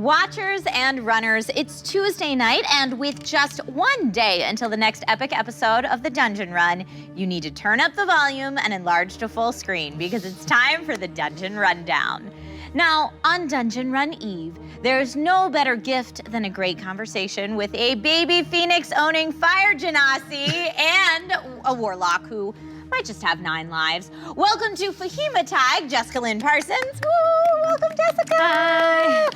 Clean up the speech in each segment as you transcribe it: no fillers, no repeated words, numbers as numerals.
Watchers and runners, it's Tuesday night, and with just one day until the next epic episode of the Dungeon Run, you need to turn up the volume and enlarge to full screen because it's time for the Dungeon Rundown. Now, on Dungeon Run Eve, there's no better gift than a great conversation with a baby phoenix owning fire genasi and a warlock who might just have 9 lives. Welcome to Fahima Tag, Jessica Lynn Parsons. Woo! Welcome, Jessica. Hi.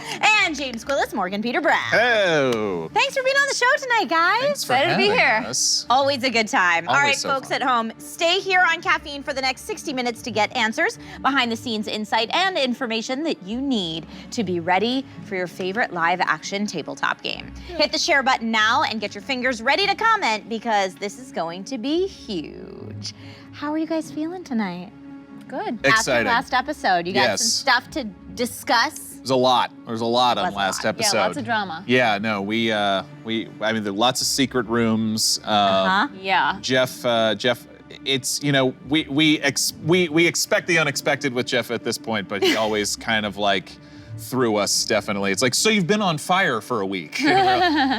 And James Quillis, Morgan Peter Brown. Hello. Thanks for being on the show tonight, guys. Thanks for Excited to be having here. us. Always a good time. All Always right, so folks fun. at home, stay here on Caffeine for the next 60 minutes to get answers, behind-the-scenes insight, and information that you need to be ready for your favorite live-action tabletop game. Hit the share button now and get your fingers ready to comment because this is going to be huge. How are you guys feeling tonight? Good. Excited. After last episode, you got Yes. some stuff to discuss. There's a lot. There's a lot on Was a last lot. episode. Yeah, lots of drama. Yeah, no, I mean, there are lots of secret rooms. Yeah. Jeff, it's, you know, we expect the unexpected with Jeff at this point, but he always kind of like threw us, definitely. It's like, so you've been on fire for a week. And we're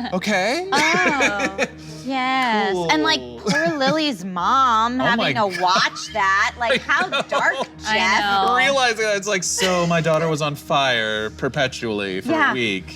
like, okay. Oh, yes. Cool. And like poor Lily's mom Oh having my to watch that. Like how dark, Jeff. I know. Realizing that it's like, so my daughter was on fire perpetually for Yeah. a week.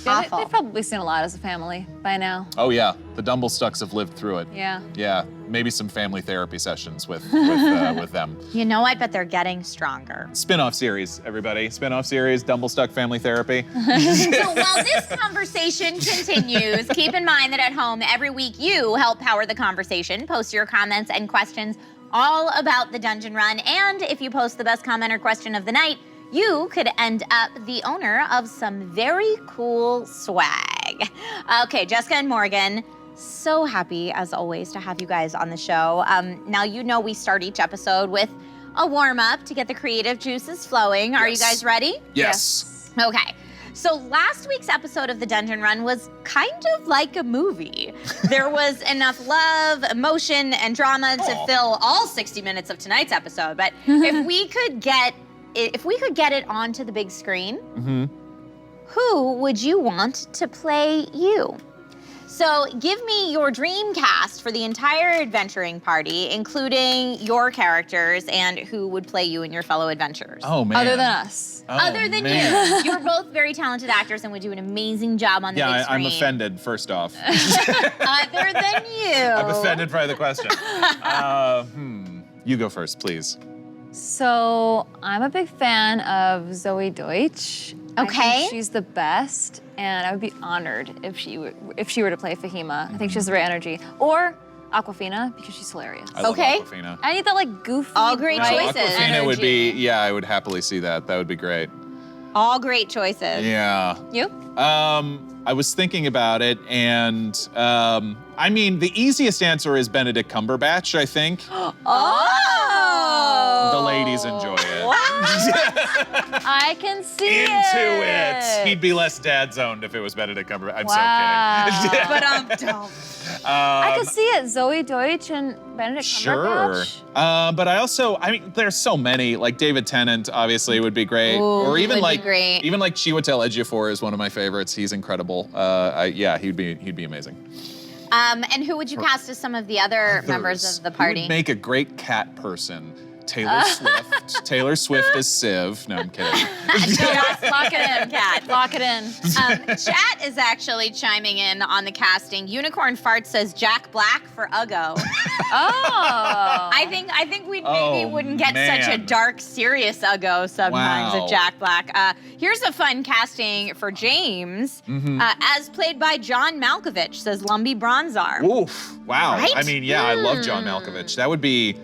Yeah, Awful. they've probably seen a lot as a family by now. Oh yeah, the Dumblestucks have lived through it. Yeah. Yeah, maybe some family therapy sessions with them. You know, I bet they're getting stronger. Spin-off series, everybody. Spin-off series, Dumblestuck Family Therapy. So while this conversation continues, keep in mind that at home every week you help power the conversation. Post your comments and questions all about the Dungeon Run. And if you post the best comment or question of the night, you could end up the owner of some very cool swag. Okay, Jessica and Morgan, so happy as always to have you guys on the show. Now you know we start each episode with a warm-up to get the creative juices flowing. Are you Yes. guys ready? Yes. Okay. So last week's episode of the Dungeon Run was kind of like a movie. There was enough love, emotion, and drama to fill all 60 minutes of tonight's episode. But if we could get it onto the big screen, who would you want to play you? So give me your dream cast for the entire adventuring party, including your characters and who would play you and your fellow adventurers. Oh man. Other than us. Oh, Other than man. you. You're both very talented actors and would do an amazing job on the big Yeah, screen. I'm offended, first off. Other than you. I'm offended by the question. You go first, please. So I'm a big fan of Zoe Deutsch. I Okay. think she's the best, and I would be honored if she were to play Fahima. I think she has the right energy. Or Aquafina, because she's hilarious. I love Okay. Awkwafina. I need that like goofy. All great bright choices. Awkwafina would be, energy. yeah, I would happily see that. That would be great. All great choices. Yeah. You? I was thinking about it, and I mean, the easiest answer is Benedict Cumberbatch, I think. Oh. The ladies enjoy it. I can see Into it. He'd be less dad zoned if it was Benedict Cumberbatch. I'm Wow. so kidding. But don't. I could see it. Zoe Deutsch and Benedict Sure. Cumberbatch. But I mean, there's so many. Like David Tennant, obviously, would be great. Ooh, or even would be like, great. even like Chiwetel Ejiofor is one of my favorites. He's incredible. Yeah, he'd be amazing. And who would you cast as some of the other members of the Who party? would make a great cat person? Taylor Swift. Taylor Swift as Civ. No, I'm kidding. Just Lock it in, Kat. Lock it in. Chat is actually chiming in on the casting. Unicorn Fart says Jack Black for Uggo. Oh. I think we maybe Oh, wouldn't get such a man. dark, serious Uggo sometimes Wow. with Jack Black. Here's a fun casting for James, as played by John Malkovich, says Lumbee Bronzarm. Oof. Wow. Right? I mean, yeah, I love John Malkovich. That would be.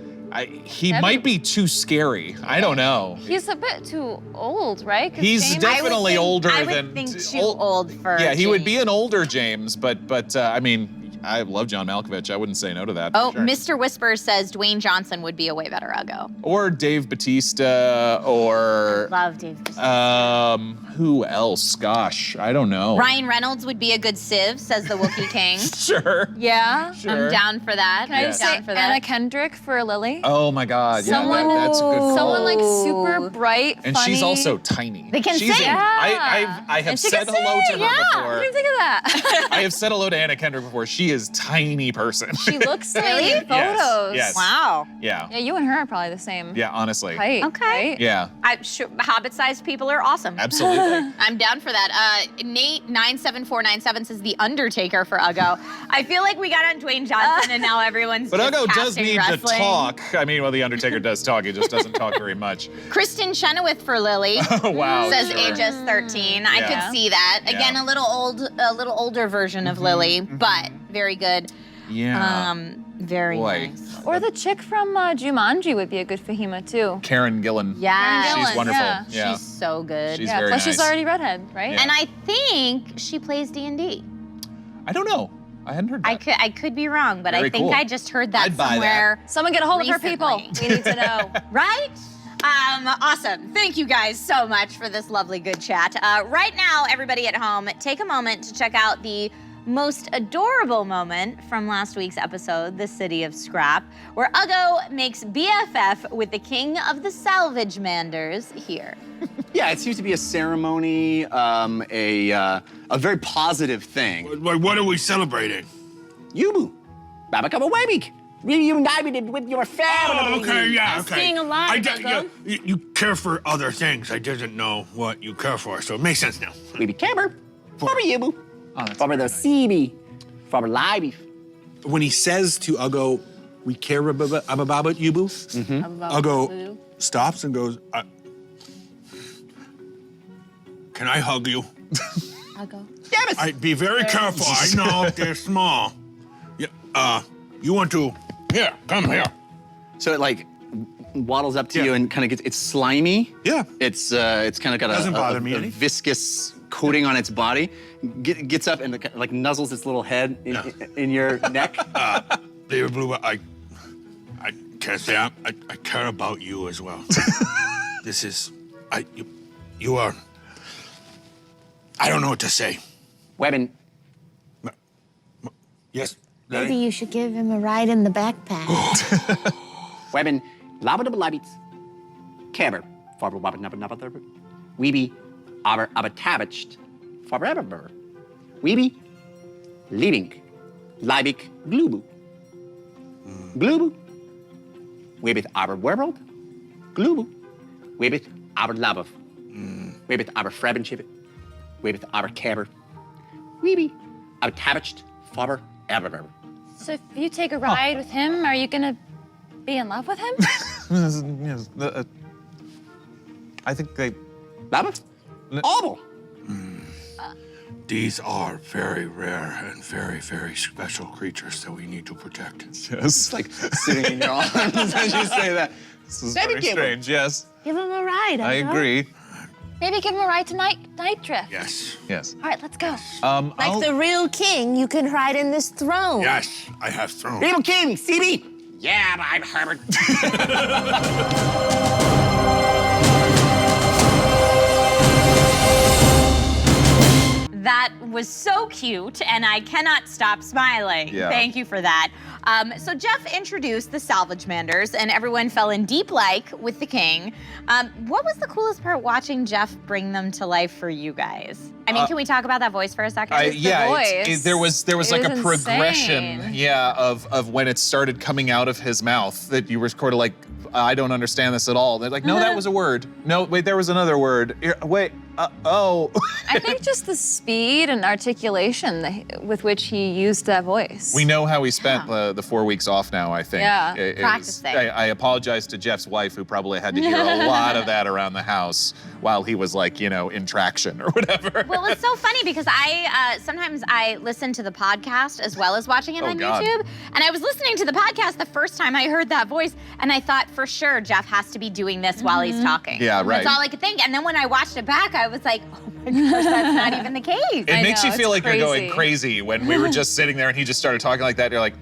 He That'd might be too scary. I don't know. He's a bit too old, right? 'Cause He's James- definitely older I would than think too old for Yeah, he would James. be an older James, but I mean, I love John Malkovich. I wouldn't say no to that. Oh, for sure. Mr. Whisper says Dwayne Johnson would be a way better Uggo. Or Dave Bautista, or Love Dave Bautista. who else? Gosh, I don't know. Ryan Reynolds would be a good Civ, says the Wookiee King. Sure. Yeah. Sure. I'm down for that. Can I I'm just down say for that. Anna Kendrick for Lily? Oh my God, yeah, Someone- that's a good call. Someone like super bright, And funny. she's also tiny. They can She's sing. I have And she said can hello sing, to her yeah. before. What do you think of that? I have said hello to Anna Kendrick before. She is tiny person. She looks tiny Really? in photos. Yes. Wow. Yeah. Yeah, you and her are probably the same Honestly. height. Okay. Right? Yeah, Hobbit-sized people are awesome. absolutely. I'm down for that. Nate97497 says The Undertaker for Uggo. I feel like we got on Dwayne Johnson and now everyone's But just Uggo does casting need wrestling. to talk. I mean, well, the Undertaker does talk. He just doesn't talk very much. Kristen Chenoweth for Lily. Oh, wow. Says sure. ages 13. I Yeah. could see that. Again, Yeah. a little older version of Lily, but very good. Yeah. Very Boy. nice. Or the chick from Jumanji would be a good Fahima too. Karen Gillan. Yeah. Karen She's Gillan, wonderful. yeah. Yeah. She's so good. She's yeah, very plus she's nice. already redhead, right? Yeah. And I think she plays D&D. I don't know. I hadn't heard that. I could be wrong, but Very I think cool. I just heard that I'd buy that. somewhere. Someone get a hold of her, people. Recently. We need to know. Right? Awesome. Thank you guys so much for this lovely good chat. Right now, everybody at home, take a moment to check out the most adorable moment from last week's episode, The City of Scrap, where Uggo makes BFF with the king of the salvage manders here. Yeah, it seems to be a ceremony, a very positive thing. What are we celebrating? Yubu, Babakaba Wabik. You and I did with your family. Oh, okay, yeah, Us okay. being alive, yeah, Uggo. you care for other things. I didn't know what you care for, so it makes sense now. Webi Caber. Faber Yubu. Oh, that's Faber the CB. Faber Live. When he says to Uggo, we care about Yubu, Uggo stops and goes, can I hug you? Uggo. Damn it. I'd be very careful. I know they're small. Yeah, you want to, here, come here. So it like waddles up to Yeah. you and kind of gets, it's slimy. Yeah. It's kind of got Doesn't bother a me any. viscous coating on its body. Gets up and like nuzzles its little head in your neck. Baby Blue, I can't say I care about you as well. This is, you are, I don't know what to say. Webbin. Yes, Maybe Daddy? you should give him a ride in the backpack. Webbin. Labadab labits. Caber. Faber wabbit nabba nabba thurber. Weeby. Aber tabached. Faber ever. Weeby. Leaving. Leibig. Glubu. Glubu. Webbit aber wereld. Glubu. Webbit aber labov. Webbit aber frebenchibit. Webbit aber caber. Weeby. Aber tabached. Faber ever. So if you take a ride with him, are you gonna be in love with him? I think they. Labov? Obel. These are very rare and very, very special creatures that we need to protect. Yes. Like sitting in your arms as you say that. This is Maybe very give him- strange. Yes, Give him a ride, Uggo. I agree. Maybe give him a ride to Night Drift. Yes, Yes. All right, let's go. Like I'll- the real king, you can ride in this throne. yes, I have thrown. Little King, CB. Yeah, I'm Herbert. That was so cute, and I cannot stop smiling. Yeah. Thank you for that. So Jeff introduced the salvage manders, and everyone fell in deep like with the king. What was the coolest part watching Jeff bring them to life for you guys? I mean, can we talk about that voice for a second? There was It like was a progression, insane. of when it started coming out of his mouth that you were sort of like, I don't understand this at all. They're like, no, that was a word. No, wait, there was another word. Wait, oh. I think just the speed and articulation with which he used that voice. We know how he spent the 4 weeks off now, I think. Yeah. It was- Practicing. I apologize to Jeff's wife, who probably had to hear a lot of that around the house while he was like, in traction or whatever. Well, it's so funny because sometimes I listen to the podcast as well as watching it Oh, on God. YouTube. And I was listening to the podcast the first time I heard that voice, and I thought for sure Jeff has to be doing this while he's talking. Yeah, right. That's all I could think. And then when I watched it back, I was like, oh Of course, that's not even the case. It makes you know, feel it's like you're going crazy. crazy when we were just sitting there and he just started talking like that. You're like,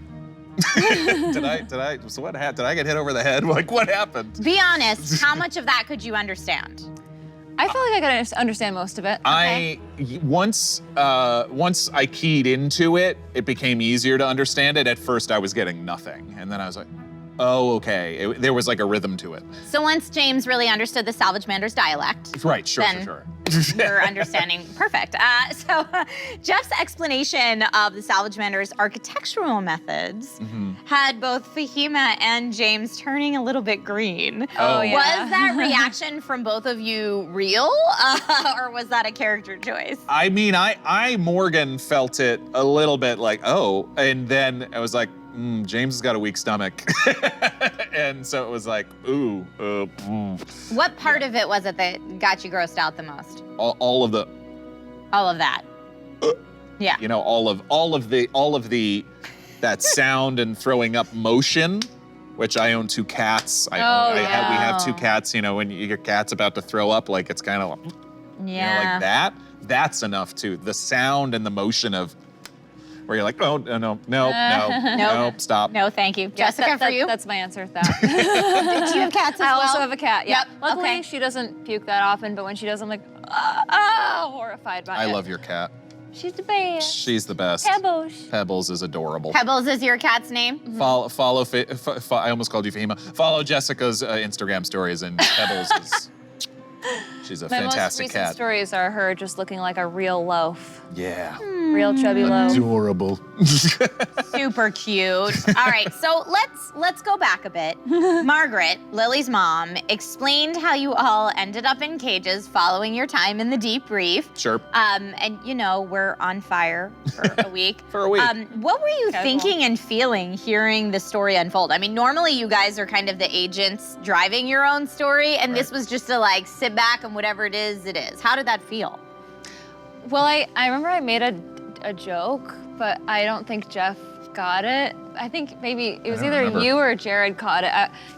did I, so what happened? Did I get hit over the head? Like, what happened? Be honest, how much of that could you understand? I feel like I could understand most of it. Once I keyed into it, it became easier to understand it. At first, I was getting nothing, and then I was like, oh, okay. There was like a rhythm to it. So once James really understood the Salvagemander's dialect, Right, sure. your understanding perfect. So Jeff's explanation of the Salvagemander's architectural methods had both Fahima and James turning a little bit green. Oh, yeah. Was that reaction from both of you real, or was that a character choice? I mean, I Morgan felt it a little bit like, oh, and then I was like, James has got a weak stomach. And so it was like, ooh. What part of it was it that got you grossed out the most? All of the, All of that. Yeah. you know, all of the, that sound and throwing up motion, which I own 2 cats. We have 2 cats, you know, when your cat's about to throw up, like it's kind of, you know, like that. That's enough too. The sound and the motion of, where you're like, oh, no, stop. No, thank you. Yeah, Jessica, for you? That's my answer to that. Do you have cats as I well? also have a cat, yeah. Yep, Luckily, okay. she doesn't puke that often, but when she does, I'm like, horrified by it. I love your cat. She's the best. She's the best. Pebbles. Pebbles is adorable. Pebbles is your cat's name? Follow I almost called you Fahima. Follow Jessica's Instagram stories, and Pebbles is, she's a My most fantastic recent cat. stories are her just looking like a real loaf. Yeah. Real chubby loaf. Adorable. Super cute. All right, so let's go back a bit. Margaret, Lily's mom, explained how you all ended up in cages following your time in the deep reef. Sure. And you know, we're on fire for a week. For a week. What were you Casual. thinking and feeling hearing the story unfold? I mean, normally you guys are kind of the agents driving your own story, and this was just to like sit back and whatever it is, it is. How did that feel? Well, I remember I made a joke, but I don't think Jeff got it. I think maybe it was don't either remember. you or Jared caught it.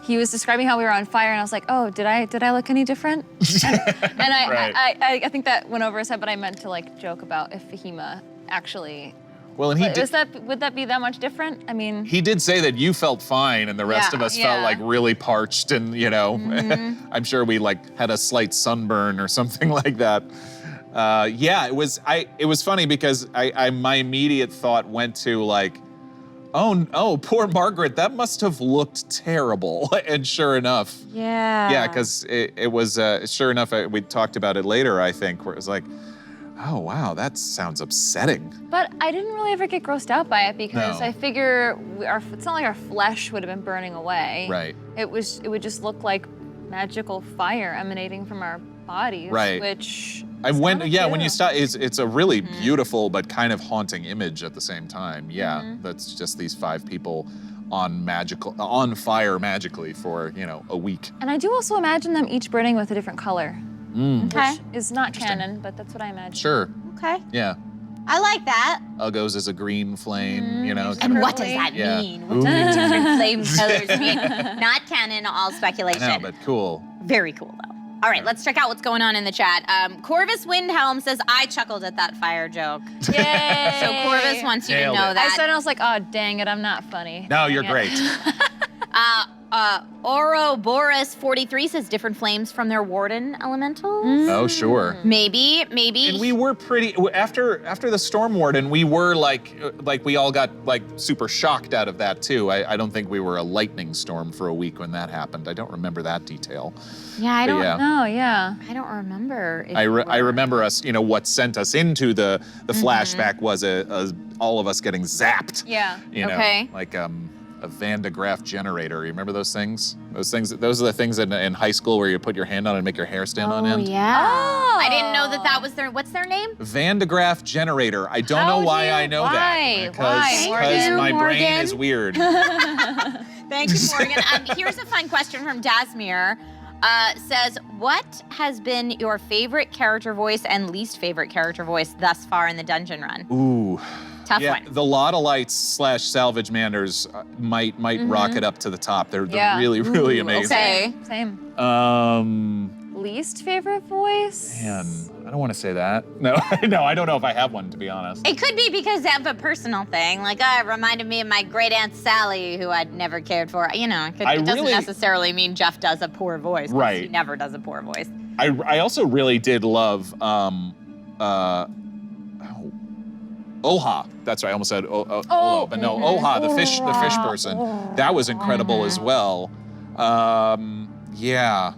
He was describing how we were on fire, and I was like, "Oh, did I look any different?" And Right. I think that went over his head, but I meant to like joke about if Fahima actually. Well, and he Would that be that much different? I mean, He did say that you felt fine and the rest Yeah, of us felt yeah. like really parched and, you know, I'm sure we like had a slight sunburn or something like that. Yeah, it was funny because my immediate thought went to like, oh, poor Margaret, that must have looked terrible. And sure enough, yeah, because it was, sure enough, we talked about it later, I think, where it was like, oh, wow, that sounds upsetting. but I didn't really ever get grossed out by it because No. I figure it's not like our flesh would have been burning away. Right. It would just look like magical fire emanating from our bodies. Right. Which When you cute. start, it's a really beautiful but kind of haunting image at the same time. Yeah, that's just these 5 people on fire magically for, you know, a week. And I do also imagine them each burning with a different color. Okay. Which is not canon, but that's what I imagine. Sure, Okay. yeah. I like that. Uggos is a green flame, you know. And what does Purpley. that Yeah. mean? What do the different flame colors mean? Not canon, all speculation. I know, but cool. Very cool, though. All right, let's check out what's going on in the chat. Corvus Windhelm says, I chuckled at that fire joke. Yay! So Corvus wants you to Nailed know it. that. I said, I was like, oh, dang it, I'm not funny. No, you're Dang it. great. Ouroboros43 says different flames from their warden elementals. Oh, sure. Maybe. And we were pretty after the storm warden. We were like we all got like super shocked out of that too. I don't think we were a lightning storm for a week when that happened. I don't remember that detail. Yeah, I But don't yeah. No, yeah. I don't remember. If I we were. remember us. You know what sent us into the flashback was all of us getting zapped. Yeah. You know, Okay. like a Van de Graaff generator. You remember those things? Those are the things in high school where you put your hand on it and make your hair stand on Oh, end. yeah. Oh. I didn't know that was their, what's their name? Van de Graaff generator. I don't How know why do you- I know why? that. Why, Morgan? my brain Morgan? is weird. Thank you, Morgan. Here's a fun question from Dasmir. Says, what has been your favorite character voice and least favorite character voice thus far in the dungeon run? Ooh. Tough Yeah, one. the Lottolites / Salvagemanders might rocket up to the top. They're Yeah. really Ooh, amazing. okay. Same. least favorite voice? Man, I don't want to say that. No, no, I don't know if I have one, to be honest. It could be because of a personal thing, like, it reminded me of my great aunt Sally, who I'd never cared for. You know, it doesn't really- necessarily mean Jeff does a poor voice. 'Cause Right. He never does a poor voice. I also really did love Oha. That's right. I almost said Olo, but no, Oha, the fish person. That was incredible as well. Yeah,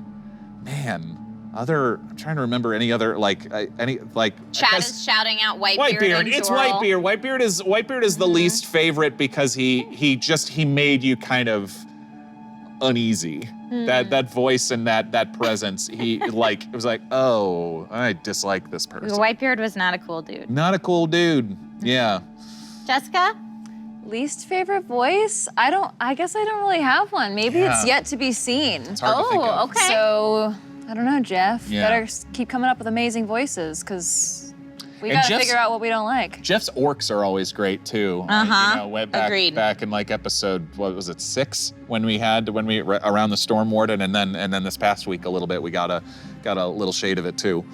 man. I'm trying to remember any other Chad is shouting out Whitebeard. Whitebeard. It's Whitebeard. Whitebeard is the least favorite because he made you kind of uneasy. That voice and that presence. It was like, oh, I dislike this person. Whitebeard was not a cool dude. Not a cool dude. Yeah. Jessica? Least favorite voice? I guess I don't really have one. Maybe it's yet to be seen. It's hard to think of. Okay. So, I don't know, Jeff. Yeah. Better keep coming up with amazing voices, because we And gotta Jeff's- figure out what we don't like. Jeff's orcs are always great too. Way back, Agreed. Back in like episode, what was it, 6? When we around the Storm Warden, and then this past week a little bit we got a little shade of it too.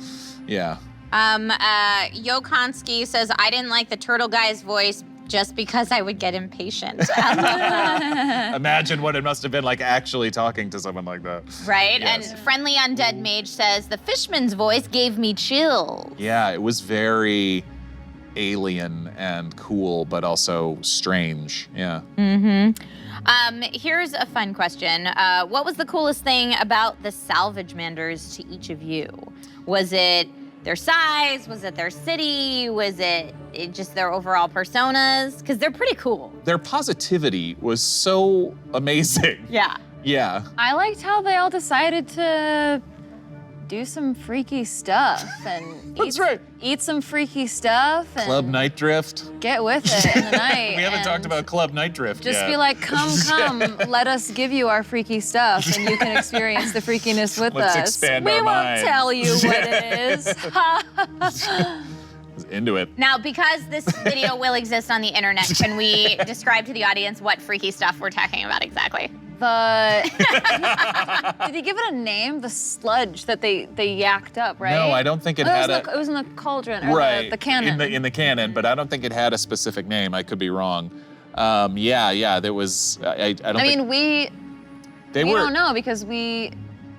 Yeah. Yokonski says, I didn't like the turtle guy's voice just because I would get impatient. Imagine what it must have been like actually talking to someone like that. Right? Yes. And Friendly Undead Mage says, the fishman's voice gave me chills. Yeah, it was very alien and cool, but also strange. Yeah. Here's a fun question. What was the coolest thing about the Salvagemanders to each of you? Was it their size? Was it their city? Was it just their overall personas? Because they're pretty cool. Their positivity was so amazing. Yeah. Yeah. I liked how they all decided to do some freaky stuff and That's right. eat some freaky stuff and Club Night Drift. get with it in the night. We haven't and talked about Club Night Drift Just yet. be like, come, let us give you our freaky stuff, and you can experience the freakiness with Let's us. expand we our won't minds. tell you what it is. Into it. Now, because this video will exist on the internet, can we describe to the audience what freaky stuff we're talking about exactly? Did he give it a name? The sludge that they yacked up, right? No, I don't think it Oh, had it was in the cauldron, or right the cannon. in the canon, but I don't think it had a specific name. I could be wrong. Yeah. There was. I don't. I think mean, we don't know because we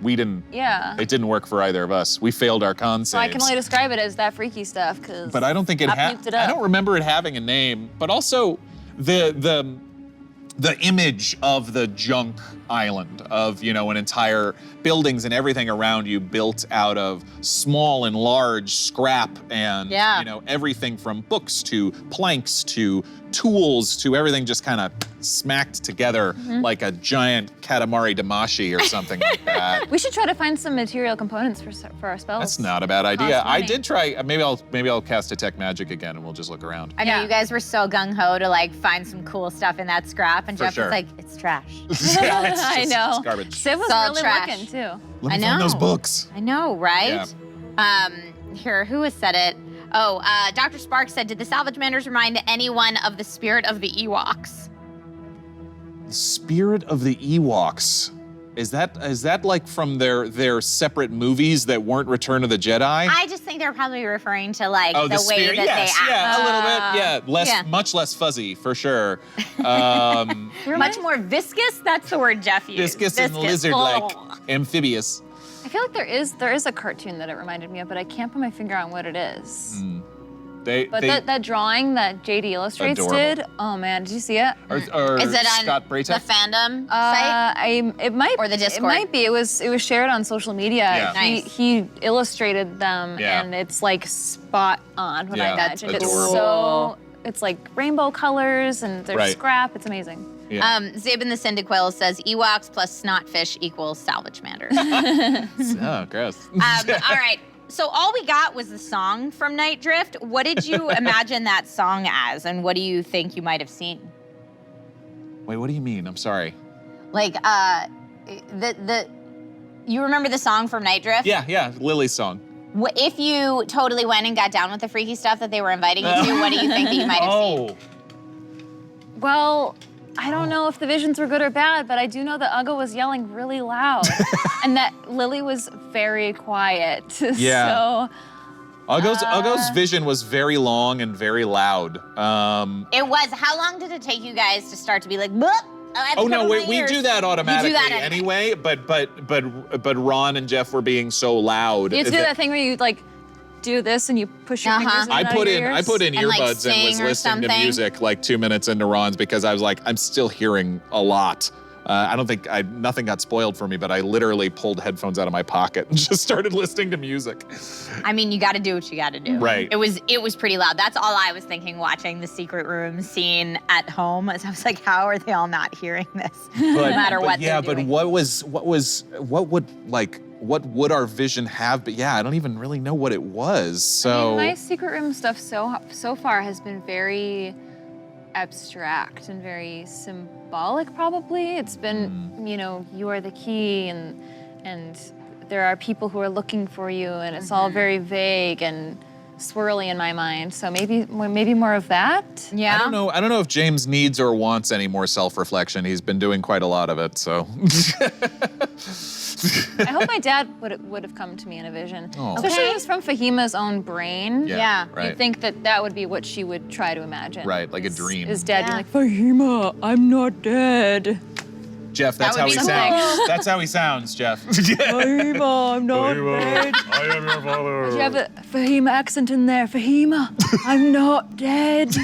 didn't. yeah. It didn't work for either of us. We failed our con So I can saves. only describe it as that freaky stuff because. But I don't think it had. I don't remember it having a name. But also, the image of the junk island of an entire buildings and everything around you built out of small and large scrap and everything from books to planks to tools to everything just kind of smacked together like a giant Katamari Damacy or something like that. We should try to find some material components for our spells. That's not a bad idea. Cost I money. did try. Maybe I'll cast Detect Magic again, and we'll just look around. I know you guys were so gung-ho to like find some cool stuff in that scrap, and For Jeff sure. was like, it's trash. I know. It's garbage. Civ was It's all really trash. looking too. Let me I find those know. books. I know, right? Here, who has said it? Oh, Dr. Sparks said, did the Salvagemanders remind anyone of the spirit of the Ewoks? The Spirit of the Ewoks. Is that like from their separate movies that weren't Return of the Jedi? I just think they're probably referring to like the way spirit. that Yes, they act. yeah, a little bit. Yeah, Yeah. much less fuzzy for sure. Much more viscous? That's the word Jeff used. Viscous and lizard-like, Oh. amphibious. I feel like there is a cartoon that it reminded me of, but I can't put my finger on what it is. But that drawing that JD Illustrates Adorable. did, oh man, did you see it? Or Is it on Scott Braytek? the fandom site? It might Or the Discord? It might be. It was shared on social media. Yeah. Nice. He illustrated them, Yeah. and it's like spot on what Yeah, I that's imagined. It's adorable. it's like rainbow colors and there's Right. scrap. It's amazing. Yeah. Zabin the Cyndaquil says Ewoks plus snotfish equals Salvagemanders. Oh, gross. All right. So all we got was the song from Night Drift. What did you imagine that song as, and what do you think you might have seen? Wait, what do you mean? I'm sorry. Like, you remember the song from Night Drift? Yeah, Lily's song. If you totally went and got down with the freaky stuff that they were inviting you to, what do you think that you might have seen? Well, I don't know if the visions were good or bad, but I do know that Uggo was yelling really loud and that Lily was very quiet. Yeah. So Uggo's vision was very long and very loud. It was. How long did it take you guys to start to be like, "Boop, I have to Oh no, cover my we ears"? do that automatically You do that anyway. But Ron and Jeff were being so loud. you have to do that thing where you like do this and you push your fingers in I and out put of your in ears. And, like, earbuds and was sing or listening to something? music like 2 minutes into Ron's because I was like, I'm still hearing a lot. I don't think nothing got spoiled for me, but I literally pulled headphones out of my pocket and just started listening to music. I mean, you got to do what you got to do. Right. It was pretty loud. That's all I was thinking watching the secret room scene at home. As I was like, how are they all not hearing this? No matter what yeah, they're but doing. what would our vision have? But yeah, I don't even really know what it was. So My secret room stuff so far has been very abstract and very symbolic, probably. It's been, you are the key, and there are people who are looking for you, and it's all very vague and swirly in my mind. So maybe more of that. Yeah. I don't know if James needs or wants any more self-reflection. He's been doing quite a lot of it, so. I hope my dad would have come to me in a vision. Oh. Especially if it was from Fahima's own brain. Yeah. Right. You'd think that would be what she would try to imagine. Right, like a Is- dream. Is dad Yeah. being like, Fahima, I'm not dead. Jeff, that's That how would he be sounds. That's how he sounds, Jeff. Fahima, I'm not dead. I am your father. Did you have a Fahima accent in there? Fahima, I'm not dead.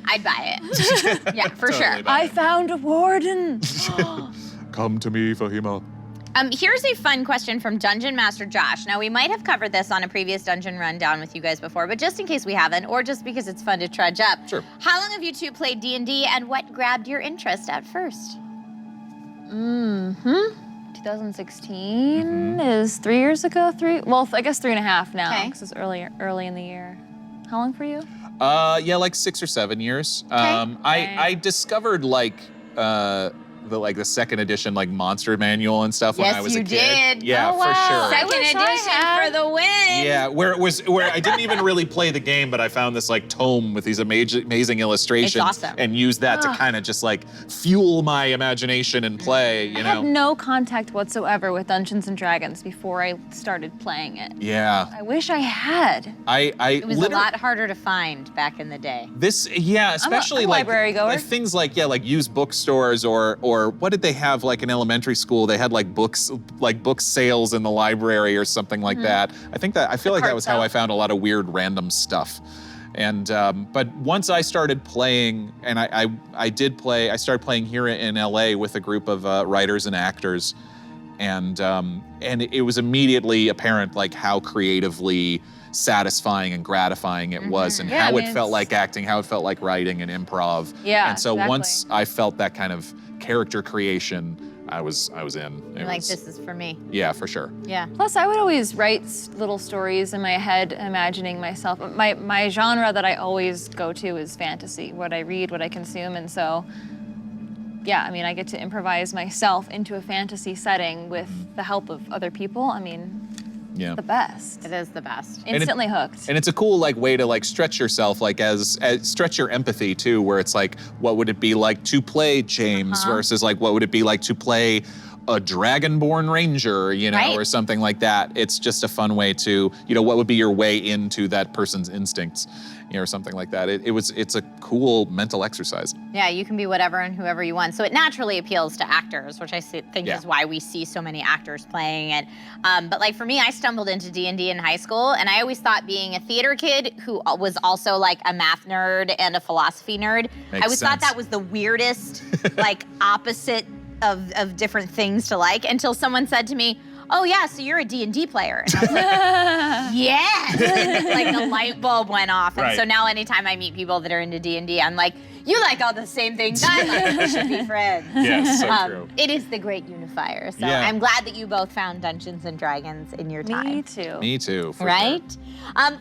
I'd buy it. Yeah, for Totally sure. buy I found a warden. Come to me, Fahima. Here's a fun question from Dungeon Master Josh. Now, we might have covered this on a previous dungeon rundown with you guys before, but just in case we haven't, or just because it's fun to trudge up. Sure. How long have you two played D&D, and what grabbed your interest at first? 2016 is 3 years ago. I guess 3.5 now, Okay. because it's early in the year. How long for you? Yeah, like 6 or 7 years. I discovered the second edition like monster manual and stuff when Yes, I was you a kid. did. Yeah, Oh, wow. for sure. I Second wish I edition had. for the win. Yeah, where I didn't even really play the game, but I found this like tome with these amazing illustrations It's awesome. and used that to kind of just like fuel my imagination and play, you I know. had no contact whatsoever with Dungeons and Dragons before I started playing it. Yeah. I wish I had. It was a lot harder to find back in the day. Especially I'm a like library goer. things like used bookstores or what did they have like in elementary school? They had like book sales in the library or something like that. I feel like that was how I found a lot of weird random stuff. And but once I started playing, and I started playing here in LA with a group of writers and actors, and it was immediately apparent like how creatively satisfying and gratifying it was, and Yeah, how I mean, it felt it's- like acting, how it felt like writing and improv. Yeah, And so exactly. once I felt that kind of character creation, I was in. It Like, was- this is for me. Yeah, for sure. Yeah. Plus, I would always write little stories in my head, imagining myself. My genre that I always go to is fantasy, what I read, what I consume, and so, yeah, I mean, I get to improvise myself into a fantasy setting with the help of other people. I mean, Yeah. the best. It is the best. Instantly hooked. And it's a cool like way to like stretch yourself, like as stretch your empathy too, where it's like, what would it be like to play James versus like what would it be like to play a Dragonborn Ranger, you know, Right. or something like that. It's just a fun way to, what would be your way into that person's instincts, or something like that. It's a cool mental exercise. Yeah, you can be whatever and whoever you want. So it naturally appeals to actors, which I think Yeah. is why we see so many actors playing it. But like for me, I stumbled into D&D in high school, and I always thought being a theater kid who was also like a math nerd and a philosophy nerd, Makes I always thought sense. that was the weirdest, like opposite of different things to like, until someone said to me, "Oh yeah, so you're a D&D player." And I was like, yes! Like the light bulb went off. And Right. so now anytime I meet people that are into D&D, I'm like, you like all the same things I like. We should be friends. Yes, so true. It is the great unifier. So Yeah. I'm glad that you both found Dungeons and Dragons in your time. Me too. Me too. For Right?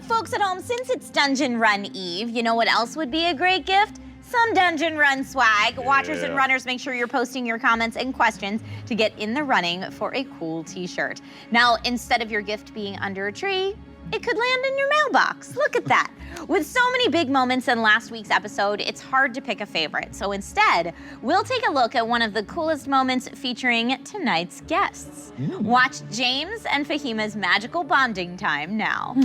Folks at home, since it's Dungeon Run Eve, you know what else would be a great gift? Some Dungeon Run swag. Watchers and runners, make sure you're posting your comments and questions to get in the running for a cool t-shirt. Now, instead of your gift being under a tree, it could land in your mailbox. Look at that. With so many big moments in last week's episode, it's hard to pick a favorite. So instead, we'll take a look at one of the coolest moments featuring tonight's guests. Watch James and Fahima's magical bonding time now.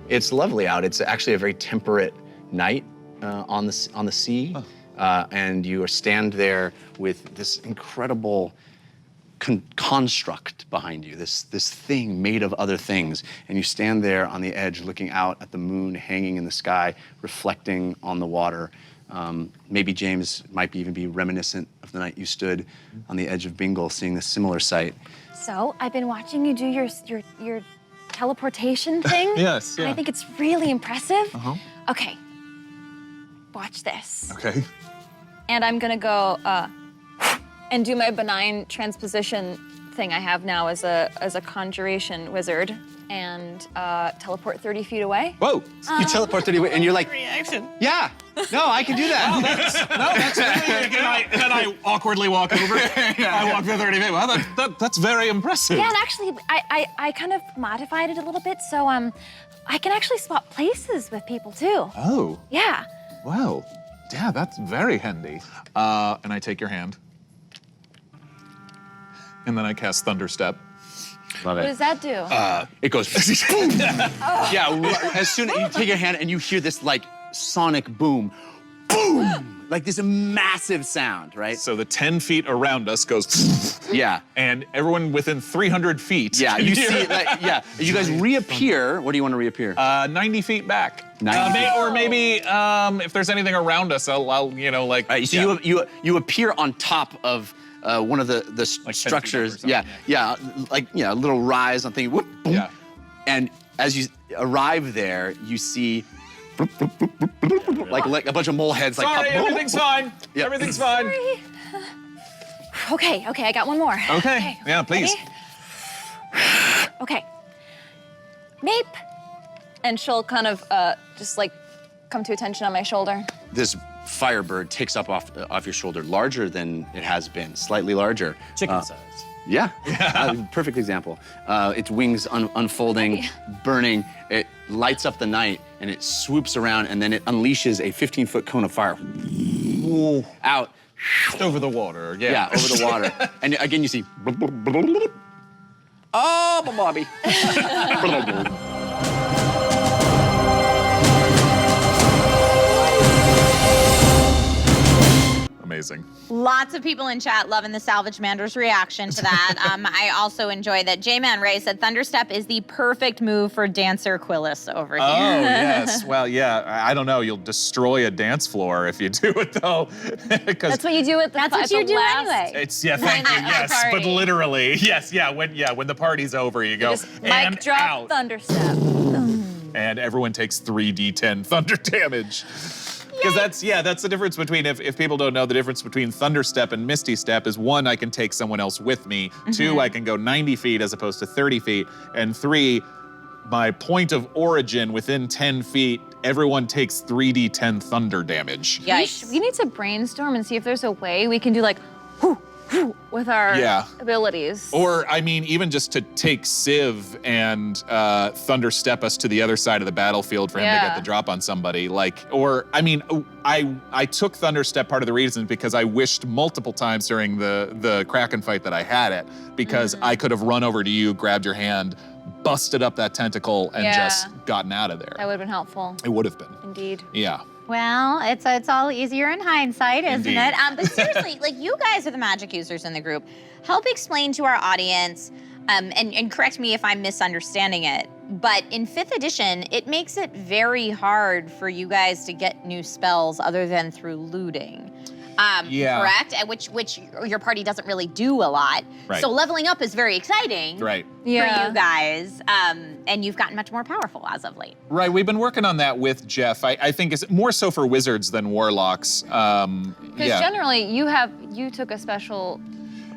It's lovely out. It's actually a very temperate night on the sea, and you stand there with this incredible construct behind you, this thing made of other things, and you stand there on the edge looking out at the moon hanging in the sky, reflecting on the water. Maybe James might even be reminiscent of the night you stood on the edge of Bingle seeing this similar sight. So I've been watching you do your teleportation thing. Yes, And I yeah. think it's really impressive. Uh-huh. Okay, watch this. Okay. And I'm gonna go and do my benign transposition thing I have now as a conjuration wizard and teleport 30 feet away. Whoa! You teleport 30 and you're like, reaction. Yeah, no, I can do that. Can I awkwardly walk over? I walk the 30 feet. Well, that's very impressive. Yeah, and actually, I kind of modified it a little bit, so I can actually swap places with people too. Oh, Yeah. well, yeah, that's very handy. And I take your hand. And then I cast Thunderstep. Love What it. does that do? It goes boom. Yeah, as soon as you take your hand and you hear this like sonic boom, boom, like this massive sound, right? So the 10 feet around us goes, Yeah. and everyone within 300 feet. Yeah, can you hear see, it. like, yeah, you guys reappear. What do you want to reappear? 90 feet back. 90 feet. Or maybe if there's anything around us, I'll you know, like. So you appear on top of one of the 10 feet up structures. or something, Yeah, like a little rise on thing. Whoop, boom. Yeah. And as you arrive there, you see like a bunch of mole heads. Like Sorry, pop- everything's fine. Yeah. Everything's fine. Okay, I got one more. Okay, yeah, please. Ready? Okay. Mape. And she'll kind of just like come to attention on my shoulder. This firebird takes up off your shoulder, larger than it has been, slightly larger. Chicken size. Yeah, perfect example. Its wings unfolding, burning. It lights up the night, and it swoops around, and then it unleashes a 15-foot cone of fire. Out. Over the water, Yeah, over the water. And again, you see. Oh, Bobby. Amazing. Lots of people in chat loving the Salvage Mander's reaction to that. I also enjoy that J-Man Ray said Thunderstep is the perfect move for Dancer Quillis over here. Oh, yes. Well, yeah, I don't know. You'll destroy a dance floor if you do it, though. Because That's what you do at the That's what at the you do last- anyway. it's, yeah, thank you, At the yes. But party. literally, yes, when the party's over, you go, Just and mic drop, out. Thunderstep. And everyone takes 3d10 thunder damage. Because that's the difference between, if people don't know, the difference between Thunderstep and Misty Step is 1, I can take someone else with me. 2, I can go 90 feet as opposed to 30 feet. And 3, my point of origin within 10 feet, everyone takes 3d10 thunder damage. Yikes. We need to brainstorm and see if there's a way we can do like whoo, whoo, with our Yeah. abilities. Or, I mean, even just to take Civ and Thunderstep us to the other side of the battlefield for him to get Yeah. the drop on somebody. I took Thunderstep, part of the reason because I wished multiple times during the Kraken fight that I had it, because I could have run over to you, grabbed your hand, busted up that tentacle, and Yeah. just gotten out of there. That would have been helpful, It would have been. indeed. Yeah. Well, it's all easier in hindsight, isn't Indeed. it? But seriously, like, you guys are the magic users in the group. Help explain to our audience, and correct me if I'm misunderstanding it, but in 5th edition, it makes it very hard for you guys to get new spells other than through looting. Yeah. Correct? Which your party doesn't really do a lot. Right. So leveling up is very exciting Right. for you guys, and you've gotten much more powerful as of late. Right, we've been working on that with Jeff. I think it's more so for wizards than warlocks. Because generally you took a special.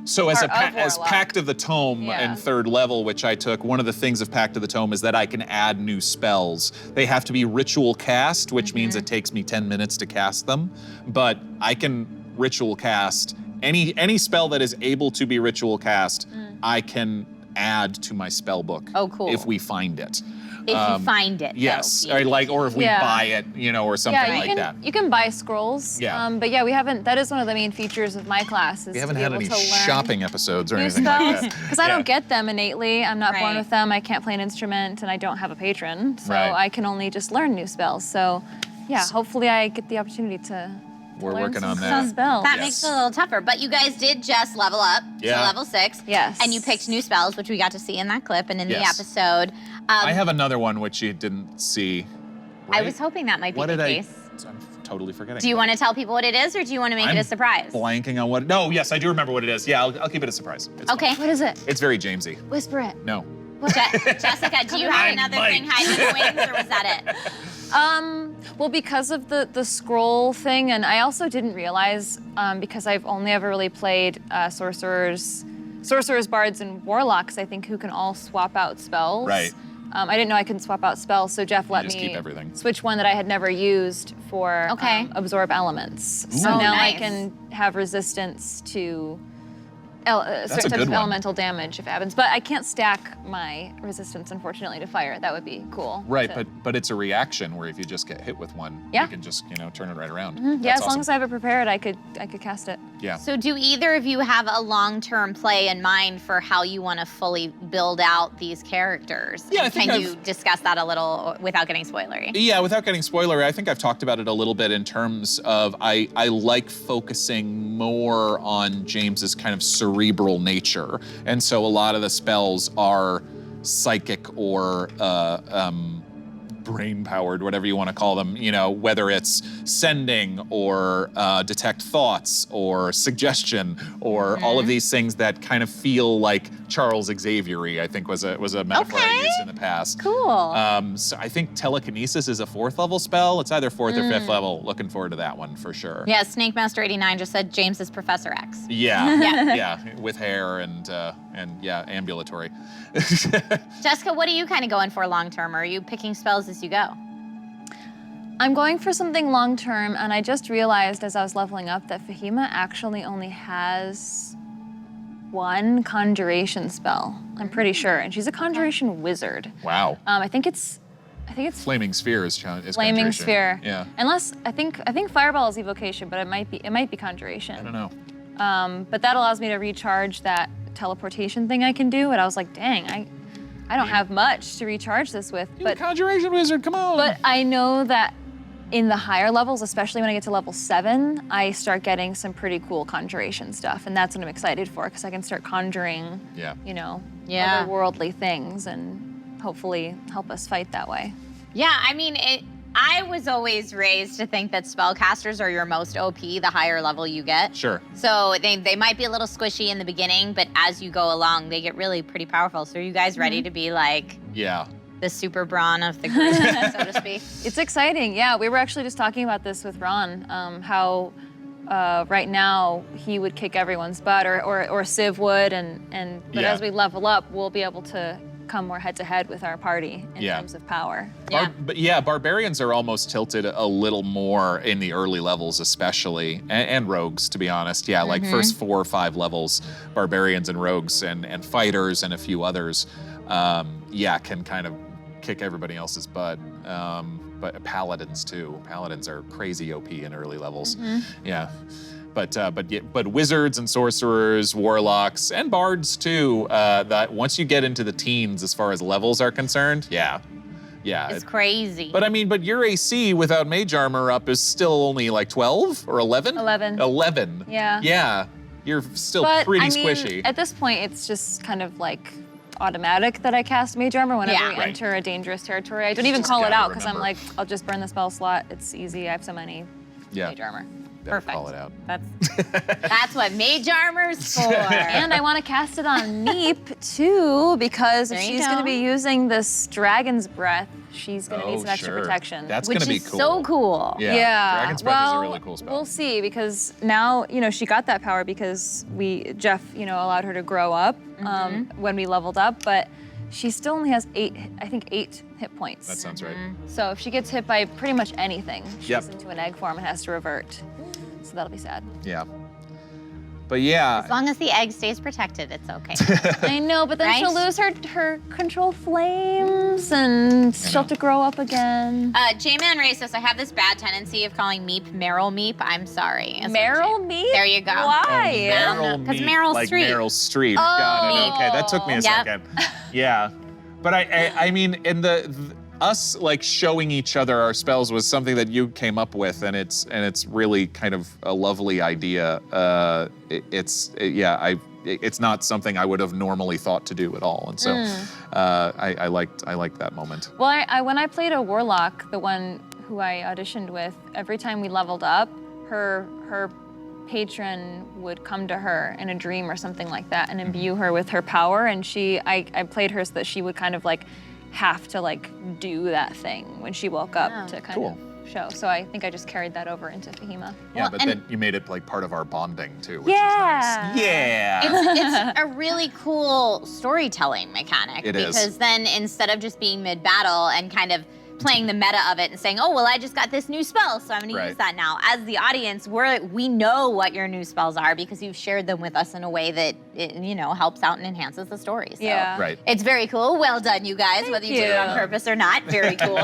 So as part of as Warlock. Pact of the Tome Yeah. in 3rd level, which I took, one of the things of Pact of the Tome is that I can add new spells. They have to be ritual cast, which means it takes me 10 minutes to cast them, but I can ritual cast any spell that is able to be ritual cast, I can add to my spell book. Oh, cool. If we find it. If you find it, Yes, though, or if we Yeah. buy it, or something Yeah, like that. you can buy scrolls. Yeah. But yeah, we haven't. That is one of the main features of my class. Is We haven't to be had able any to learn shopping episodes or new anything like spells that. because I don't get them innately. I'm not born Right. with them. I can't play an instrument, and I don't have a patron, so Right. I can only just learn new spells. So, yeah, hopefully I get the opportunity to. We're learn working some on cool that. spells. That makes it a little tougher. But you guys did just level up to Yeah. level 6. Yes. And you picked new spells, which we got to see in that clip and in the Yes. episode. I have another one which you didn't see. I right? was hoping that might be What the did case. I'm totally forgetting. Do you want to tell people what it is, or do you want to make it I'm a surprise? blanking on what? No, yes, I do remember what it is. Yeah, I'll keep it a surprise. It's fine. Okay. What is it? It's very Jamesy. Whisper it. No. Jessica, do you have another thing hiding in the wings, or was that it? Well, because of the scroll thing, and I also didn't realize, because I've only ever really played sorcerers, bards, and warlocks, I think, who can all swap out spells. Right. I didn't know I couldn't swap out spells, so Jeff let just me keep everything. switch one that I had never used for Okay. absorb elements. So Ooh. now I Nice. can have resistance to a certain types good of one. elemental damage if it happens. But I can't stack my resistance, unfortunately, to fire. That would be cool. Right, to- but it's a reaction where if you just get hit with one, Yeah. you can just turn it right around. yeah, That's as long awesome. as I have it prepared, I could cast it. Yeah. So do either of you have a long-term play in mind for how you want to fully build out these characters? Yeah, I And think can I've- you discuss that a little without getting spoilery? Yeah, without getting spoilery, I think I've talked about it a little bit in terms of I like focusing more on James's kind of cerebral nature. And so a lot of the spells are psychic or brain-powered, whatever you want to call them, whether it's sending or detect thoughts or suggestion or all of these things that kind of feel like Charles Xavier-y, I think was a metaphor I used in the past. Cool. So I think telekinesis is a 4th level spell. It's either 4th or 5th level. Looking forward to that one for sure. Yeah, Snake Master 89 just said James is Professor X. Yeah, yeah, with hair and yeah, ambulatory. Jessica, what are you kind of going for long-term? Or are you picking spells as you go? I'm going for something long term, and I just realized as I was leveling up that Fahima actually only has one conjuration spell. I'm pretty sure, and she's a conjuration wizard. Wow. I think it's Flaming sphere is flaming conjuration. sphere. Yeah. Unless I think fireball is evocation, but it might be conjuration. I don't know. But that allows me to recharge that teleportation thing I can do, and I was like, dang, I don't have much to recharge this with. You're a conjuration wizard, come on. But I know that in the higher levels, especially when I get to level 7, I start getting some pretty cool conjuration stuff, and that's what I'm excited for, because I can start conjuring, Yeah. Yeah. otherworldly things, and hopefully help us fight that way. Yeah, I mean, I was always raised to think that spellcasters are your most OP the higher level you get. Sure. So they might be a little squishy in the beginning, but as you go along, they get really pretty powerful. So are you guys ready to be like Yeah. the super brawn of the group, so to speak? It's exciting, yeah. We were actually just talking about this with Ron, how right now he would kick everyone's butt, or Civ would, but Yeah. as we level up, we'll be able to come more head-to-head with our party in Yeah. terms of power. Yeah. But yeah, barbarians are almost tilted a little more in the early levels, especially, and rogues, to be honest. Yeah, like first 4 or 5 levels, barbarians and rogues and fighters and a few others, can kind of kick everybody else's butt. But paladins too. Paladins are crazy OP in early levels. Yeah. But wizards and sorcerers, warlocks, and bards too, that once you get into the teens as far as levels are concerned, yeah. It's crazy. But your AC without mage armor up is still only like 12 or 11? 11. 11. Yeah. Yeah, you're still But pretty I mean, squishy. at this point, it's just kind of like automatic that I cast mage armor whenever Yeah. we Right. enter a dangerous territory. I don't even Just call it gotta out because I'm remember. like, I'll just burn the spell slot. It's easy. I have so many Yeah. mage armor. Better Perfect. call it out. That's what mage armor's for. And I want to cast it on Neep too, because if There you she's going to go. be using this dragon's breath, she's going to need some extra sure. protection. That's Which gonna be is cool. so cool. Yeah. Dragon's Breath well, is a really cool spell. We'll see, because now, she got that power because Jeff, allowed her to grow up when we leveled up, but she still only has 8 hit points. That sounds right. So if she gets hit by pretty much anything, she's Yep. into an egg form and has to revert. So that'll be sad. Yeah. But yeah. As long as the egg stays protected, it's okay. I know, but then Right? she'll lose her control flames and she'll have to grow up again. J-Man Racist, I have this bad tendency of calling Meep Meryl Meep. I'm sorry. Is what Meryl J- Meep? There you go. Why? Meryl 'Cause Meep, Meryl like Streep. Meryl Streep. Got it. Okay, that took me a Yep. second. Yeah, but I mean, in us like showing each other our spells was something that you came up with, and it's really kind of a lovely idea. It's not something I would have normally thought to do at all, and so I liked that moment. Well, when I played a warlock, the one who I auditioned with, every time we leveled up, her patron would come to her in a dream or something like that and imbue her with her power, and I played her so that she would kind of like have to like do that thing when she woke up to kind of show. So I think I just carried that over into Fahima. Yeah, Well, but and- then you made it like part of our bonding too, which Yeah. is nice. Yeah. It's a really cool storytelling mechanic. It is. Because then instead of just being mid-battle and kind of playing the meta of it and saying, oh, well, I just got this new spell, so I'm gonna Right. use that now. As the audience, we know what your new spells are because you've shared them with us in a way that it, helps out and enhances the story. So Yeah. Right. it's very cool. Well done, you guys, whether you did it on you. purpose or not. Very cool.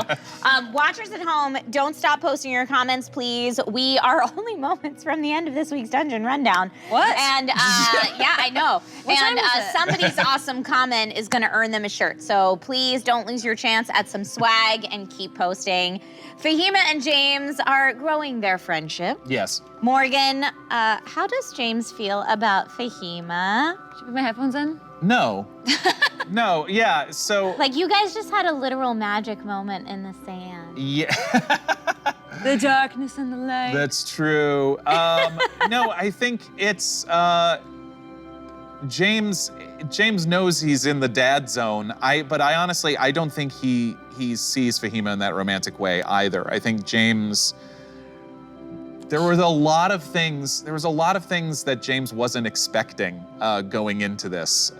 Watchers at home, don't stop posting your comments, please. We are only moments from the end of this week's Dungeon Rundown. What? And yeah, I know. What time And is it? somebody's awesome comment is gonna earn them a shirt. So please don't lose your chance at some swag and keep posting. Fahima and James are growing their friendship. Yes. Morgan, how does James feel about Fahima? Should I put my headphones in? No. No. Yeah. So. Like, you guys just had a literal magic moment in the sand. Yeah. The darkness and the light. That's true. No, I think it's James knows he's in the dad zone. But I honestly don't think he sees Fahima in that romantic way either. I think James. There was a lot of things that James wasn't expecting going into this.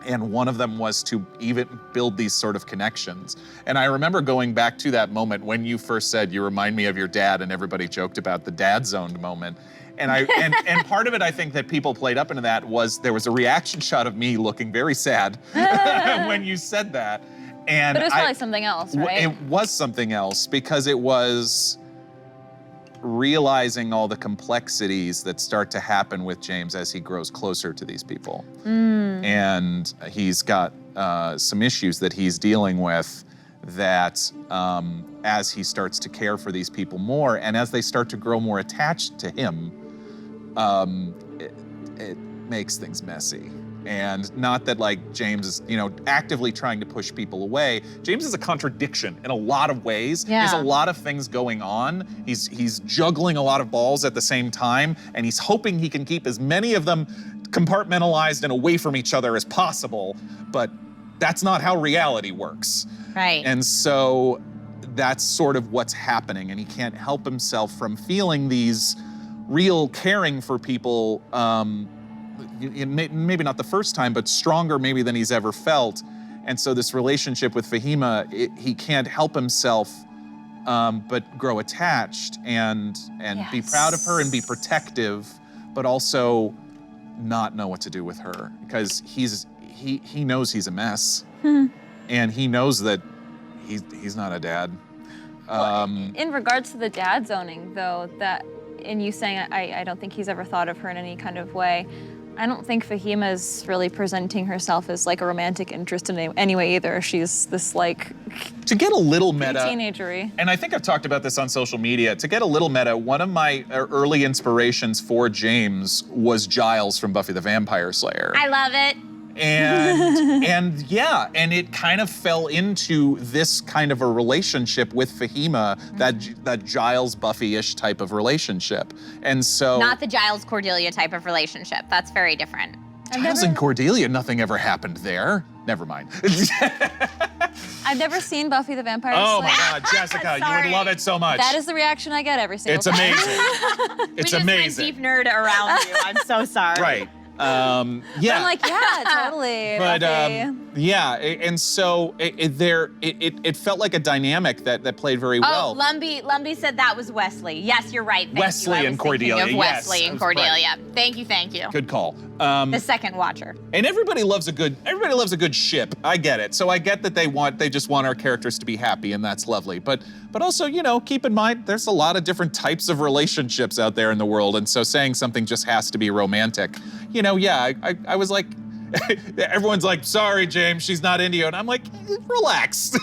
And one of them was to even build these sort of connections. And I remember going back to that moment when you first said, you remind me of your dad, and everybody joked about the dad zoned moment. And and part of it, I think, that people played up into that was there was a reaction shot of me looking very sad when you said that. And But it was probably something else, right? It was something else because it was realizing all the complexities that start to happen with James as he grows closer to these people. And he's got some issues that he's dealing with that as he starts to care for these people more and as they start to grow more attached to him, it makes things messy. And not that like James is, actively trying to push people away. James is a contradiction in a lot of ways. Yeah. There's a lot of things going on. He's juggling a lot of balls at the same time, and he's hoping he can keep as many of them compartmentalized and away from each other as possible, but that's not how reality works. Right. And so that's sort of what's happening, and he can't help himself from feeling these real caring for people, maybe not the first time, but stronger maybe than he's ever felt. And so this relationship with Fahima, he can't help himself but grow attached and be proud of her and be protective, but also not know what to do with her because he knows he's a mess, and he knows that he's not a dad. In regards to the dad zoning, though, and you saying I don't think he's ever thought of her in any kind of way, I don't think Fahima's really presenting herself as like a romantic interest in any way either. She's this like To get a little meta, teenagery. and I think I've talked about this on social media, to get a little meta, one of my early inspirations for James was Giles from Buffy the Vampire Slayer. I love it. And it kind of fell into this kind of a relationship with Fahima, that Giles Buffy-ish type of relationship. And so Not the Giles Cordelia type of relationship. That's very different. Giles and Cordelia, nothing ever happened there. Never mind. I've never seen Buffy the Vampire Oh Slayer. my God, Jessica, you Sorry. would love it so much. That is the reaction I get every single It's time. amazing. We It's just amazing. went deep nerd around you. I'm so sorry. Right. I'm like, yeah, totally. But Buffy. Yeah, and so it felt like a dynamic that played very well. Oh, Lumbee said that was Wesley. Yes, you're right. Thank Wesley you. I and was thinking Cordelia, Of yes, Wesley and that's Cordelia. Thank you. Good call. The second watcher. And everybody loves a good ship. I get it. So I get that they just want our characters to be happy, and that's lovely. But also, keep in mind there's a lot of different types of relationships out there in the world, and so saying something just has to be romantic. I was like, everyone's like, sorry, James, she's not into you. And I'm like, relax.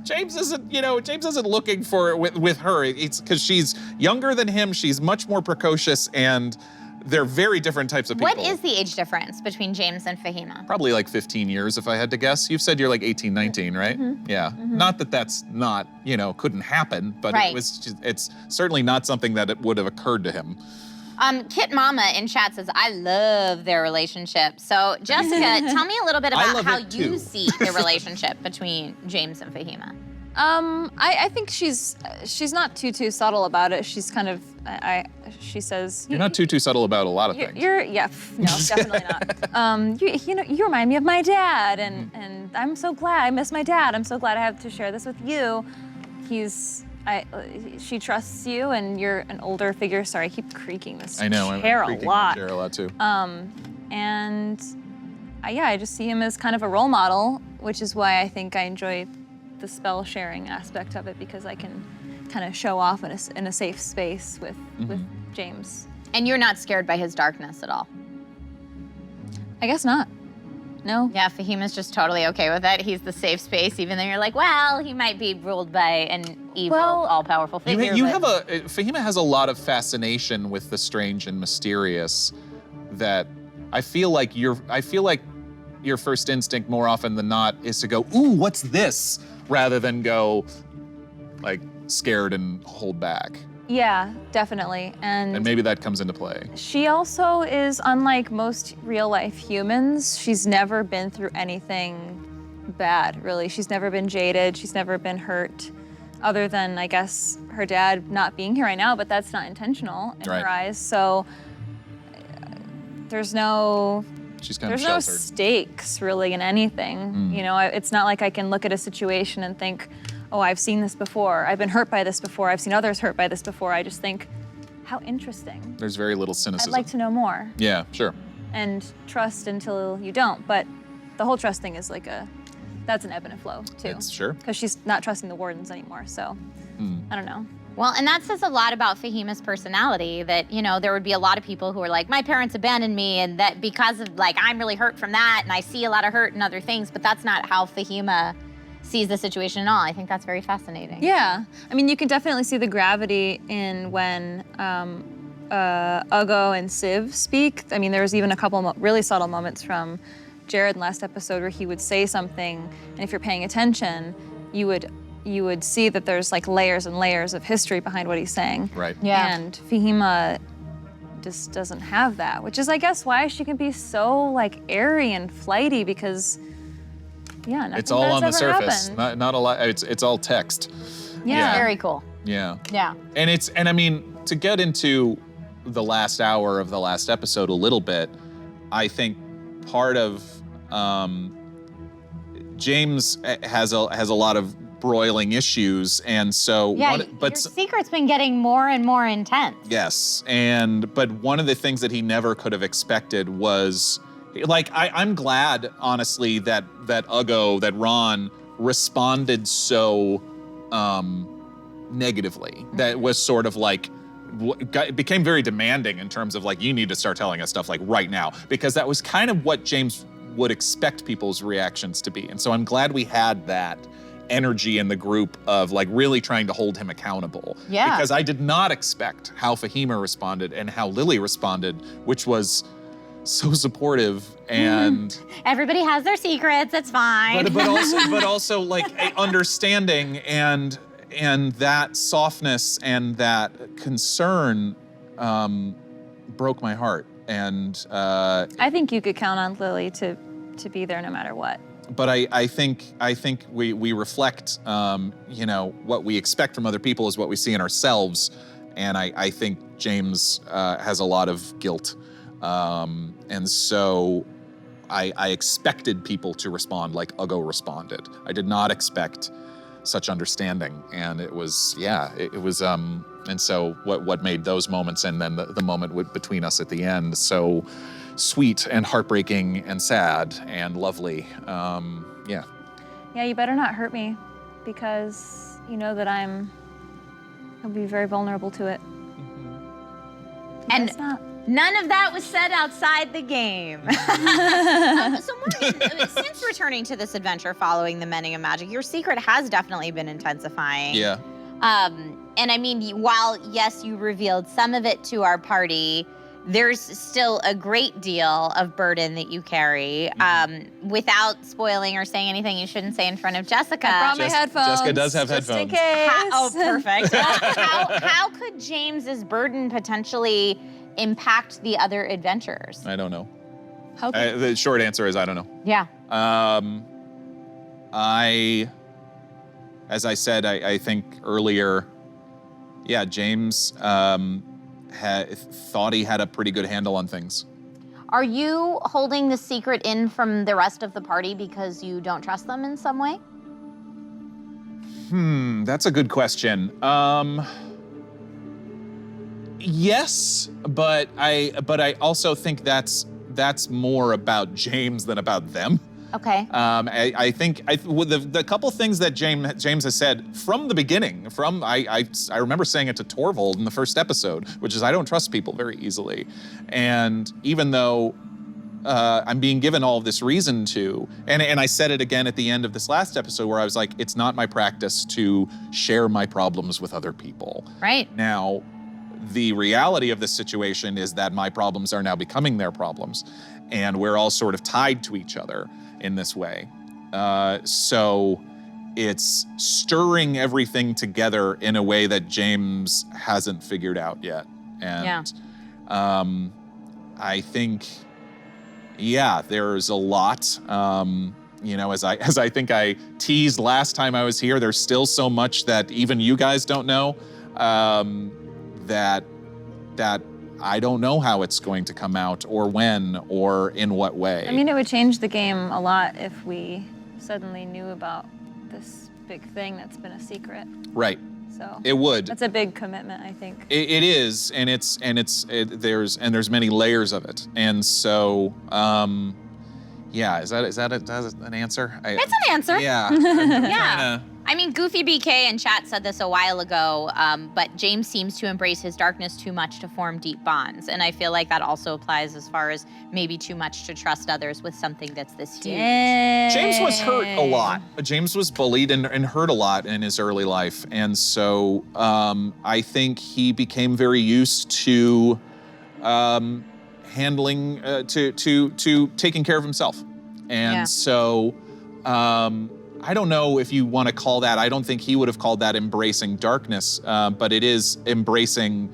James isn't looking for it with her. It's because she's younger than him. She's much more precocious, and they're very different types of people. What is the age difference between James and Fahima? Probably like 15 years, if I had to guess. You've said you're like 18, 19, right? Yeah. Not that that's not, couldn't happen, but Right. it's certainly not something that it would have occurred to him. Kit Mama in chat says, I love their relationship. So Jessica, tell me a little bit I about love how it you too. see the relationship between James and Fahima. I think she's not too subtle about it. She's kind of, she says. You're not too subtle about a lot of things. No, definitely not. You remind me of my dad, and I'm so glad, I miss my dad. I'm so glad I have to share this with you. She trusts you, and you're an older figure. Sorry, I keep creaking this I know. chair I'm a creaking lot. the chair a lot too. I just see him as kind of a role model, which is why I think I enjoy the spell sharing aspect of it, because I can kind of show off in a safe space with James. And you're not scared by his darkness at all. I guess not. No. Yeah, Fahima's just totally okay with it. He's the safe space, even though you're like, well, he might be ruled by an evil, all-powerful figure. Fahima has a lot of fascination with the strange and mysterious that I feel like your first instinct more often than not is to go, ooh, what's this? Rather than go like scared and hold back. Yeah, definitely. And maybe that comes into play. She also is unlike most real-life humans. She's never been through anything bad, really. She's never been jaded. She's never been hurt, other than, I guess, her dad not being here right now, but that's not intentional in her eyes. So there's no sheltered. stakes, really, in anything. It's not like I can look at a situation and think, oh, I've seen this before. I've been hurt by this before. I've seen others hurt by this before. I just think, how interesting. There's very little cynicism. I'd like to know more. Yeah, sure. And trust until you don't. But the whole trust thing is that's an ebb and a flow, too. It's sure. Because she's not trusting the wardens anymore, so I don't know. Well, and that says a lot about Fahima's personality, that, there would be a lot of people who are like, my parents abandoned me, and that because of, I'm really hurt from that, and I see a lot of hurt in other things, but that's not how Fahima sees the situation at all. I think that's very fascinating. Yeah. I mean, you can definitely see the gravity in when Ugo and Civ speak. I mean, there was even a couple really subtle moments from Jared in last episode where he would say something, and if you're paying attention, you would see that there's layers and layers of history behind what he's saying. Right. Yeah. And Fahima just doesn't have that, which is, I guess, why she can be so airy and flighty, because nothing it's all on the bad's ever surface. happened. Not a lot. It's all text. Yeah. Very cool. Yeah. Yeah. And I mean, to get into the last hour of the last episode a little bit, I think part of James has a lot of broiling issues, and so Yeah, your secret's been getting more and more intense. Yes, but one of the things that he never could have expected was, I'm glad, honestly, that Ron responded so negatively. That was sort of it became very demanding in terms of you need to start telling us stuff right now, because that was kind of what James would expect people's reactions to be. And so I'm glad we had that energy in the group of really trying to hold him accountable. Yeah. Because I did not expect how Fahima responded and how Lily responded, which was so supportive and Everybody has their secrets, it's fine. but also understanding and that softness and that concern broke my heart. And I think you could count on Lily to be there no matter what. But I think we reflect, what we expect from other people is what we see in ourselves, and I think James has a lot of guilt, and so I expected people to respond like Uggo responded. I did not expect such understanding, and it was, and so what made those moments and then the moment between us at the end so sweet and heartbreaking and sad and lovely. Yeah, you better not hurt me, because you know that I'll be very vulnerable to it. And Guess not. none of that was said outside the game. So Morgan, since returning to this adventure following the Mending of Magic, your secret has definitely been intensifying. yeah. And I mean, while yes, you revealed some of it to our party, there's still a great deal of burden that you carry. Without spoiling or saying anything you shouldn't say in front of Jessica. I brought my headphones. Jessica does have just in headphones. case. Perfect. How could James's burden potentially impact the other adventures? I don't know. How could- The short answer is I don't know. Yeah. As I said, I think earlier, yeah, James thought he had a pretty good handle on things. Are you holding the secret in from the rest of the party because you don't trust them in some way? That's a good question. Yes, but I also think that's more about James than about them. Okay. I think the couple things that James has said from the beginning, I remember saying it to Torvald in the first episode, which is I don't trust people very easily, and even though I'm being given all of this reason to, and I said it again at the end of this last episode where I was like, it's not my practice to share my problems with other people. Right. Now, the reality of this situation is that my problems are now becoming their problems, and we're all sort of tied to each other in this way. So it's stirring everything together in a way that James hasn't figured out yet. And I think, yeah, there's a lot. As I think I teased last time I was here, there's still so much that even you guys don't know, that I don't know how it's going to come out or when or in what way. I mean, it would change the game a lot if we suddenly knew about this big thing that's been a secret. Right. So It would. that's a big commitment, I think. It is, and there's many layers of it, and so yeah. Is that an answer? It's an answer. Yeah. Yeah. I mean, Goofy BK in chat said this a while ago, but James seems to embrace his darkness too much to form deep bonds. And I feel like that also applies as far as maybe too much to trust others with something that's this huge. James was hurt a lot. James was bullied and hurt a lot in his early life. And so I think he became very used to handling, to taking care of himself. And so I don't know if you want to call that, I don't think he would have called that embracing darkness, but it is embracing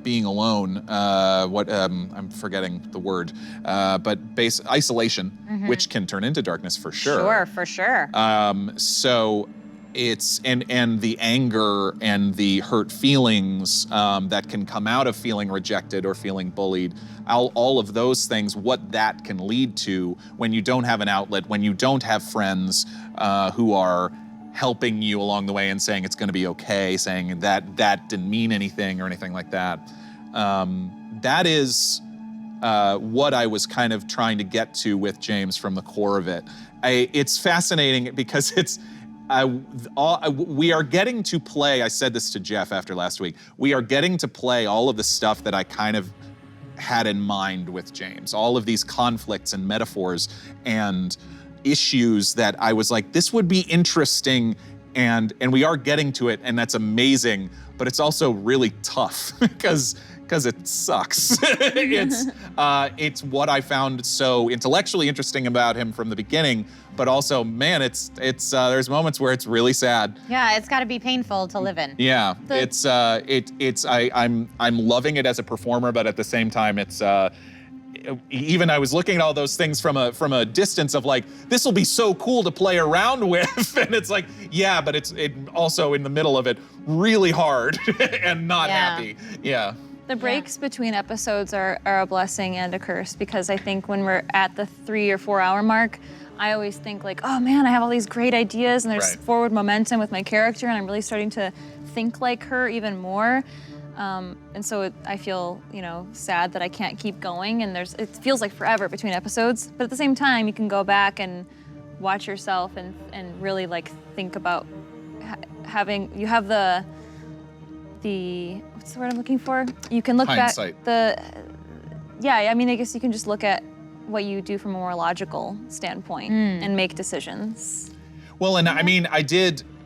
being alone. I'm forgetting the word, but isolation, which can turn into darkness for sure. Sure, for sure. So it's, and the anger and the hurt feelings that can come out of feeling rejected or feeling bullied, all of those things, what that can lead to when you don't have an outlet, when you don't have friends who are helping you along the way and saying it's going to be okay, saying that didn't mean anything or anything like that. That is what I was kind of trying to get to with James from the core of it. It's fascinating because we are getting to play, I said this to Jeff after last week, we are getting to play all of the stuff that I kind of had in mind with James, all of these conflicts and metaphors and issues that I was like, this would be interesting, and we are getting to it, and that's amazing, but it's also really tough because it sucks. It's what I found so intellectually interesting about him from the beginning, but also, man, it's there's moments where it's really sad. Yeah, it's got to be painful to live in. Yeah, I'm loving it as a performer, but at the same time, it's even I was looking at all those things from a distance of like, this will be so cool to play around with, and it's like, yeah, but it also in the middle of it really hard and not happy. Yeah. The breaks between episodes are a blessing and a curse, because I think when we're at the 3 or 4 hour mark, I always think like, oh man, I have all these great ideas and there's forward momentum with my character and I'm really starting to think like her even more. And so I feel, sad that I can't keep going, and it feels like forever between episodes. But at the same time, you can go back and watch yourself and really like think about you have the what's the word I'm looking for? You can look Hindsight. back I guess you can just look at what you do from a more logical standpoint and make decisions. Well, and I mean,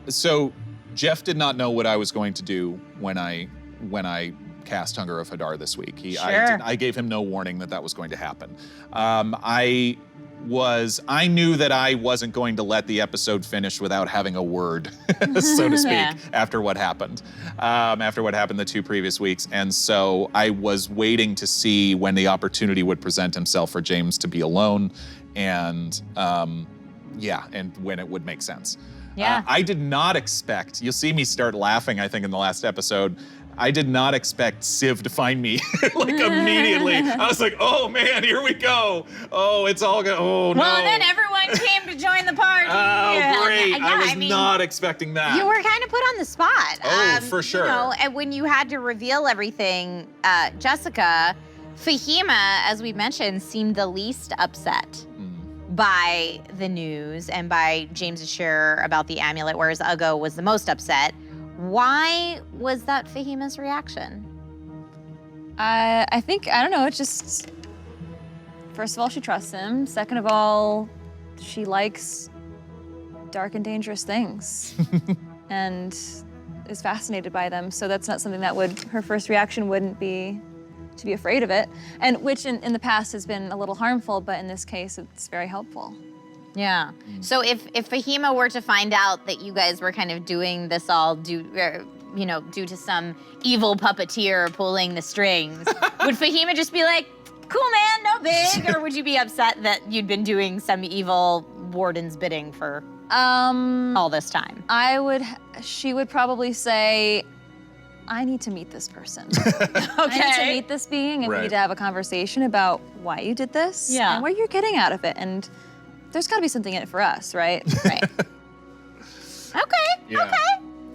so Jeff did not know what I was going to do when I cast Hunger of Hadar this week. I gave him no warning that was going to happen. I knew that I wasn't going to let the episode finish without having a word, so to speak, after what happened the 2 previous weeks. And so I was waiting to see when the opportunity would present himself for James to be alone, and and when it would make sense. Yeah. I did not expect, you'll see me start laughing, I think, in the last episode. I did not expect Civ to find me like immediately. I was like, oh man, here we go. Oh, it's all good. Oh no. Well, then everyone came to join the party. Oh, great. Yeah, I was not expecting that. You were kind of put on the spot. Oh, for sure. And when you had to reveal everything, Jessica, Fahima, as we mentioned, seemed the least upset by the news and by James's share about the amulet, whereas Ugo was the most upset. Why was that Fahima's reaction? I think, I don't know, it's just, first of all, she trusts him. Second of all, she likes dark and dangerous things and is fascinated by them. So that's not something that her first reaction wouldn't be to be afraid of it. And which in the past has been a little harmful, but in this case, it's very helpful. Yeah. So if Fahima were to find out that you guys were kind of doing this all due to some evil puppeteer pulling the strings, would Fahima just be like, cool man, no big? Or would you be upset that you'd been doing some evil warden's bidding for all this time? She would probably say, I need to meet this person. Okay. I need to meet this being and we need to have a conversation about why you did this and what you're getting out of it. And there's got to be something in it for us, right? Right. Okay.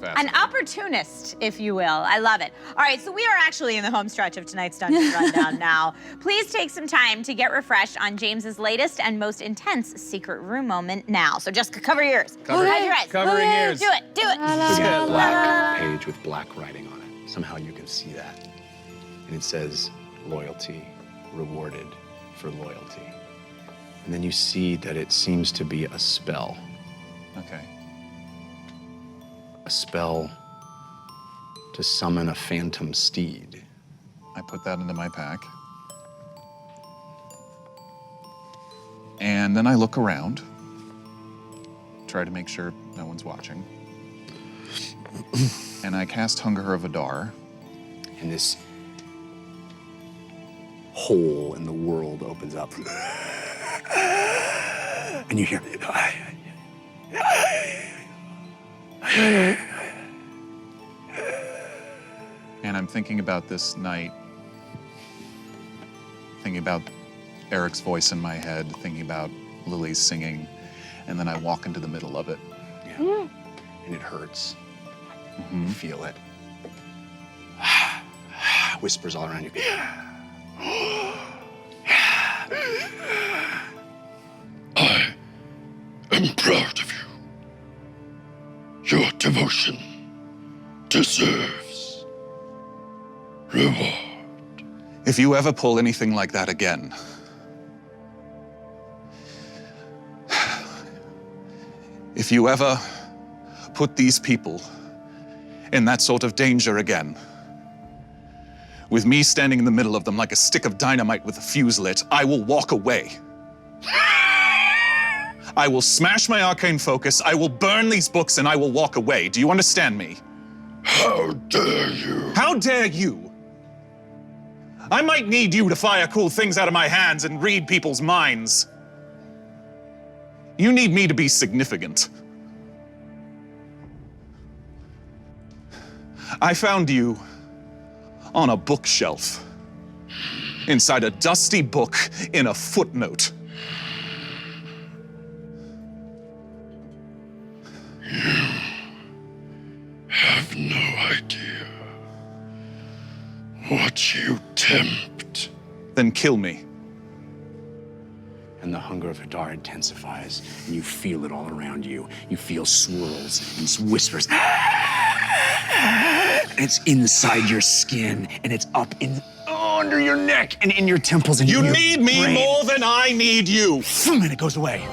Fascinating. An opportunist, if you will. I love it. All right, so we are actually in the home stretch of tonight's Dungeon Rundown now. Please take some time to get refreshed on James's latest and most intense secret room moment now. So just cover your ears. Hide your eyes. Cover your ears. Do it. There's a black page with black writing on it. Somehow you can see that. And it says, loyalty rewarded for loyalty. And then you see that it seems to be a spell. Okay. A spell to summon a phantom steed. I put that into my pack. And then I look around, try to make sure no one's watching. And I cast Hunger of Hadar. And this hole in the world opens up. And you hear, and I'm thinking about this night, thinking about Eric's voice in my head, thinking about Lily's singing, and then I walk into the middle of it. Yeah. And it hurts. You feel it. Whispers all around you. I am proud of you. Your devotion deserves reward. If you ever pull anything like that again, if you ever put these people in that sort of danger again, with me standing in the middle of them like a stick of dynamite with a fuse lit, I will walk away. I will smash my arcane focus, I will burn these books, and I will walk away. Do you understand me? How dare you? How dare you? I might need you to fire cool things out of my hands and read people's minds. You need me to be significant. I found you on a bookshelf. Inside a dusty book in a footnote. Have no idea what you tempt. Then kill me. And the hunger of Hadar intensifies, and you feel it all around you. You feel swirls and whispers. And it's inside your skin, and it's up under your neck and in your temples and You in your need me brain. more than I need you. And it goes away.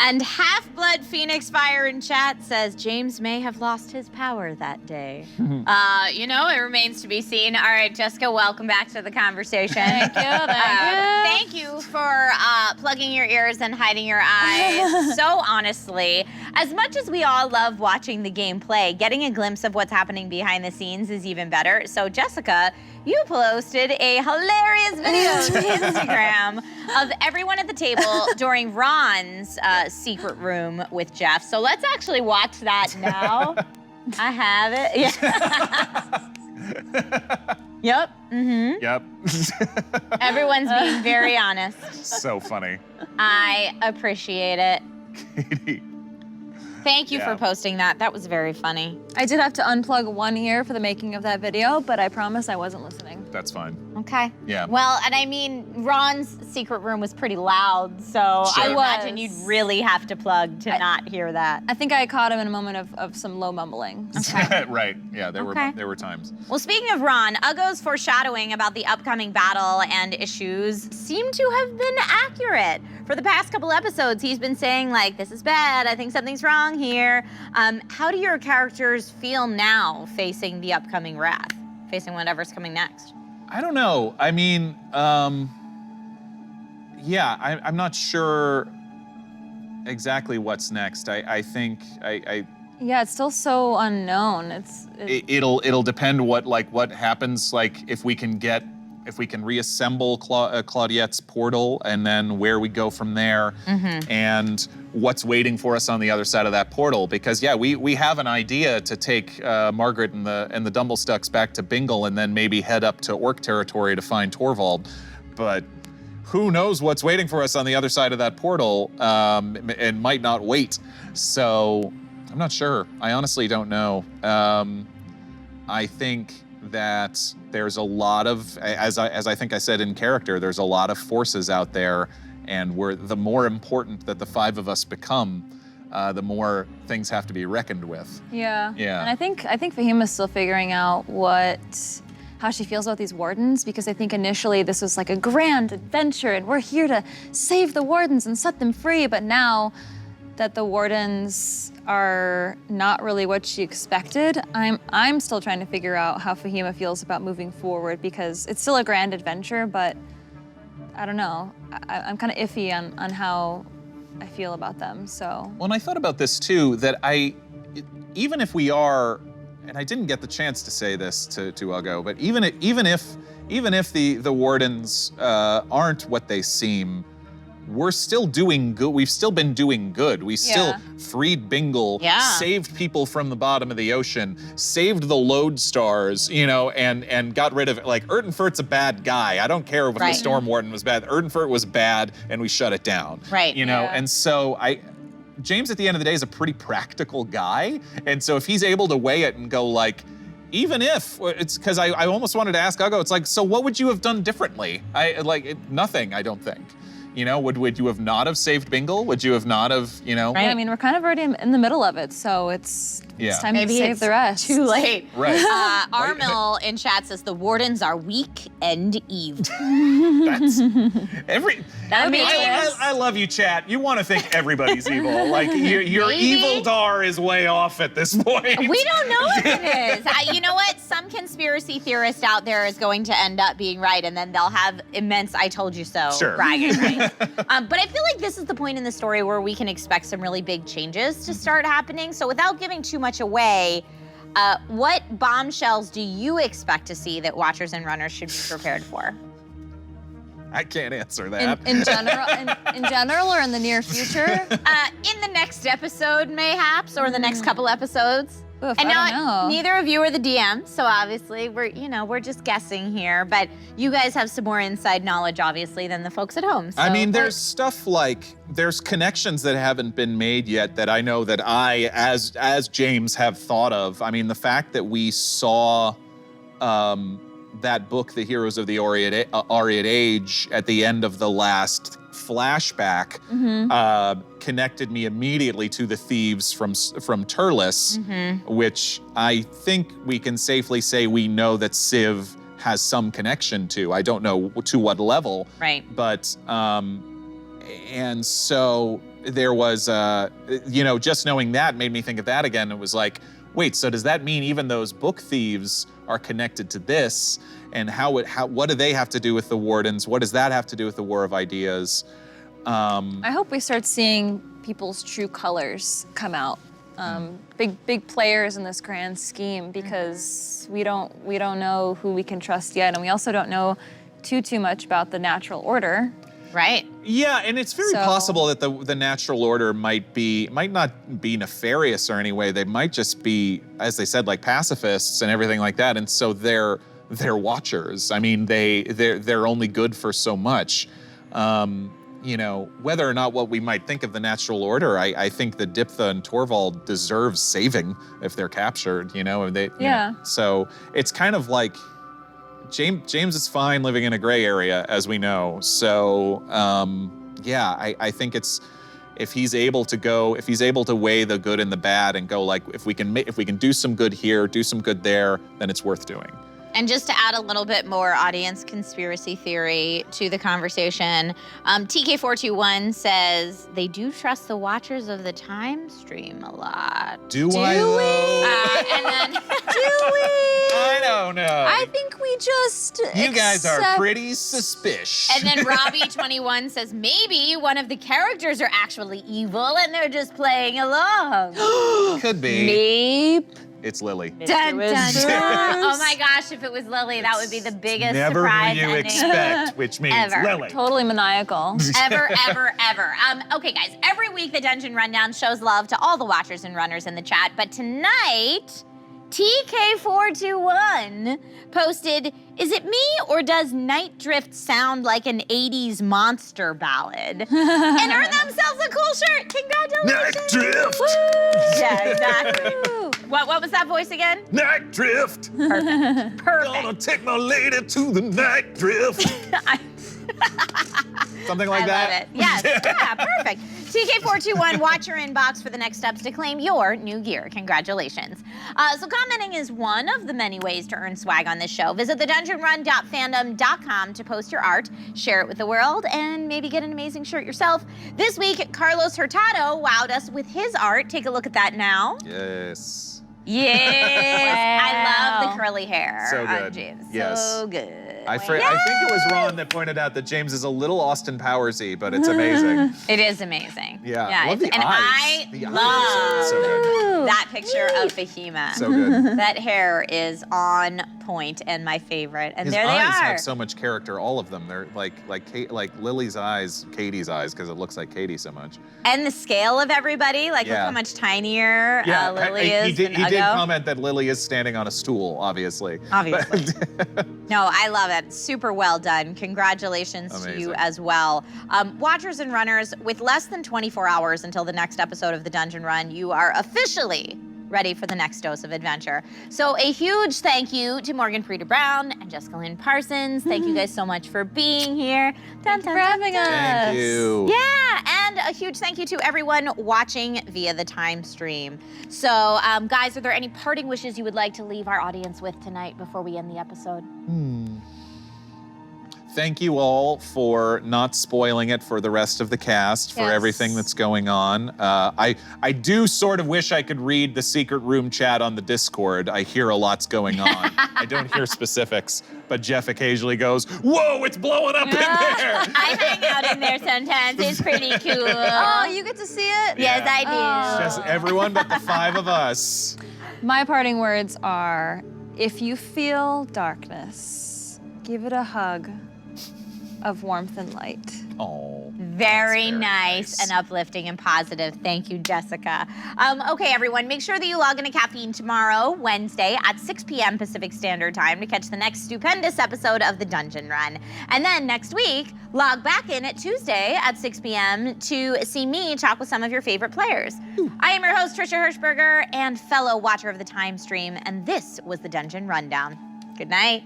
And Half-Blood Phoenix Fire in chat says James may have lost his power that day. It remains to be seen. All right, Jessica, welcome back to the conversation. Thank you. Thank you for plugging your ears and hiding your eyes. So honestly, as much as we all love watching the gameplay, getting a glimpse of what's happening behind the scenes is even better. So Jessica, you posted a hilarious video to Instagram of everyone at the table during Ron's secret room with Jeff. So let's actually watch that now. I have it. Yeah. Yep. Mm-hmm. Yep. Everyone's being very honest. So funny. I appreciate it. Katie. Thank you Yeah. for posting that. That was very funny. I did have to unplug one ear for the making of that video, but I promise I wasn't listening. That's fine. Okay. Yeah. Well, and I mean, Ron's secret room was pretty loud, so Sure. I It imagine was. you'd really have to plug to not hear that. I think I caught him in a moment of some low mumbling. Right. Yeah, there Okay. were times. Well, speaking of Ron, Ugo's foreshadowing about the upcoming battle and issues seem to have been accurate. For the past couple episodes, he's been saying, like, this is bad, I think something's wrong here. How do your characters feel now facing the upcoming wrath, facing whatever's coming next? I don't know. I mean, yeah, I'm not sure exactly what's next. I think Yeah, it's still so unknown. it'll depend what happens, like if we can reassemble Claudette's portal and then where we go from there, and what's waiting for us on the other side of that portal. Because yeah, we have an idea to take Margaret and the Dumblestucks back to Bingle and then maybe head up to Orc territory to find Torvald, but who knows what's waiting for us on the other side of that portal, and might not wait. So I'm not sure. I honestly don't know. I think that there's a lot of, as I think I said in character, there's a lot of forces out there, and the more important that the five of us become, the more things have to be reckoned with. Yeah. Yeah. And I think Fahima's still figuring out how she feels about these wardens, because I think initially this was like a grand adventure and we're here to save the wardens and set them free, but now that the wardens are not really what she expected, I'm still trying to figure out how Fahima feels about moving forward, because it's still a grand adventure, but I don't know. I'm kind of iffy on how I feel about them, so. Well, and I thought about this too, that even if we are, and I didn't get the chance to say this to Ugo, but even if the wardens aren't what they seem, we're still doing good. We've still been doing good. We still freed Bingle, saved people from the bottom of the ocean, saved the Lodestars, and got rid of, like, Erdenfert's a bad guy. I don't care if the Storm Warden was bad. Erdenfert was bad, and we shut it down. Right. And so James at the end of the day is a pretty practical guy. And so if he's able to weigh it and go, like, even if, it's because I almost wanted to ask Ugo, it's like, so what would you have done differently? Nothing, I don't think. Would you have not have saved Bingle? Would you have not have, Right, I mean, we're kind of already in the middle of it, so it's time Maybe to save it's the rest. too late. Right. Armil in chat says the wardens are weak and evil. That's That means I love you, chat. You want to think everybody's evil. Like, your Maybe. evil dar is way off at this point. We don't know if it is. You know what? Some conspiracy theorist out there is going to end up being right, and then they'll have immense "I told you so" bragging rights. But I feel like this is the point in the story where we can expect some really big changes to start happening. So without giving too much away, what bombshells do you expect to see that watchers and runners should be prepared for? I can't answer that. In general, or in the near future? In the next episode, mayhaps, or the next couple episodes. Oof, And I now, don't know. neither of you are the DM, so obviously we're just guessing here. But you guys have some more inside knowledge, obviously, than the folks at home. So I mean, there's stuff like, there's connections that haven't been made yet that I know that I, as James, have thought of. I mean, the fact that we saw that book, The Heroes of the Aureate Age, at the end of the last flashback, connected me immediately to the thieves from Turles, which I think we can safely say we know that Civ has some connection to. I don't know to what level. Right. But, and so there was, just knowing that made me think of that again. It was like, wait, so does that mean even those book thieves are connected to this? And what do they have to do with the Wardens? What does that have to do with the War of Ideas? I hope we start seeing people's true colors come out. Big players in this grand scheme, because we don't know who we can trust yet, and we also don't know too much about the natural order. right. Yeah, and it's very possible that the natural order might not be nefarious or any way. They might just be, as they said, like pacifists and everything like that. And so they're watchers. I mean, they're only good for so much. Whether or not what we might think of the natural order, I think that Diptha and Torvald deserve saving if they're captured. So it's kind of like James is fine living in a gray area, as we know. So I think it's if he's able to weigh the good and the bad and go like, if we can do some good here, do some good there, then it's worth doing. And just to add a little bit more audience conspiracy theory to the conversation, TK421 says they do trust the watchers of the time stream a lot. Do I though? And then Do we? I don't know. I think we just You guys are pretty suspicious. And then Robbie21 says maybe one of the characters are actually evil and they're just playing along. Could be. Maybe. It's Lily. Dun, dun, dun. Oh my gosh, if it was Lily, that would be the biggest Never surprise who you ending expect, which means ever. Lily. Totally maniacal. ever. Okay, guys, every week the Dungeon Rundown shows love to all the watchers and runners in the chat, but tonight, TK421 posted, is it me or does Night Drift sound like an 80s monster ballad? And earned themselves a cool shirt. Congratulations. Night Drift! Woo! Yeah, exactly. What was that voice again? Night Drift! Perfect. Gonna take my lady to the Night Drift. Something like I that? love it. Yes, yeah, perfect. TK421, watch your inbox for the next steps to claim your new gear. Congratulations. So commenting is one of the many ways to earn swag on this show. Visit thedungeonrun.fandom.com to post your art, share it with the world, and maybe get an amazing shirt yourself. This week, Carlos Hurtado wowed us with his art. Take a look at that now. Yes. Yes. I love the curly hair So on good. James. Yes. So good. I think it was Ron that pointed out that James is a little Austin Powers-y, but it's amazing. It is amazing. Yeah. I love the and eyes. I The eyes love are so good. that picture of Behemoth. So good. That hair is on point and my favorite. And His there they eyes are. have so much character, all of them. They're like Lily's eyes, Katie's eyes, because it looks like Katie so much. And the scale of everybody, like look Yeah. how much tinier Lily he is did than he did Uggo. comment that Lily is standing on a stool, obviously. Obviously. No, I love it. Super well done. Congratulations to you Amazing. as well. Watchers and runners, with less than 24 hours until the next episode of the Dungeon Run, you are officially ready for the next dose of adventure. So a huge thank you to Morgan Frieda Brown and Jessica Lynn Parsons. Thank you guys so much for being here. Thank you for having us. Thank you. Yeah, and a huge thank you to everyone watching via the time stream. So, guys, are there any parting wishes you would like to leave our audience with tonight before we end the episode? Thank you all for not spoiling it for the rest of the cast, for Yes. everything that's going on. I do sort of wish I could read the secret room chat on the Discord. I hear a lot's going on. I don't hear specifics, but Jeff occasionally goes, "Whoa, it's blowing up in there!" I hang out in there sometimes. It's pretty cool. Oh, you get to see it? Yes, I do. Oh. Just everyone but the 5 of us. My parting words are, if you feel darkness, give it a hug. of warmth and light. Oh. Very nice and uplifting and positive. Thank you, Jessica. Okay, everyone, make sure that you log into Caffeine tomorrow, Wednesday, at 6 p.m. Pacific Standard Time to catch the next stupendous episode of the Dungeon Run. And then next week, log back in at Tuesday at 6 p.m. to see me talk with some of your favorite players. I am your host, Trisha Hershberger, and fellow watcher of the Time Stream, and this was the Dungeon Rundown. Good night.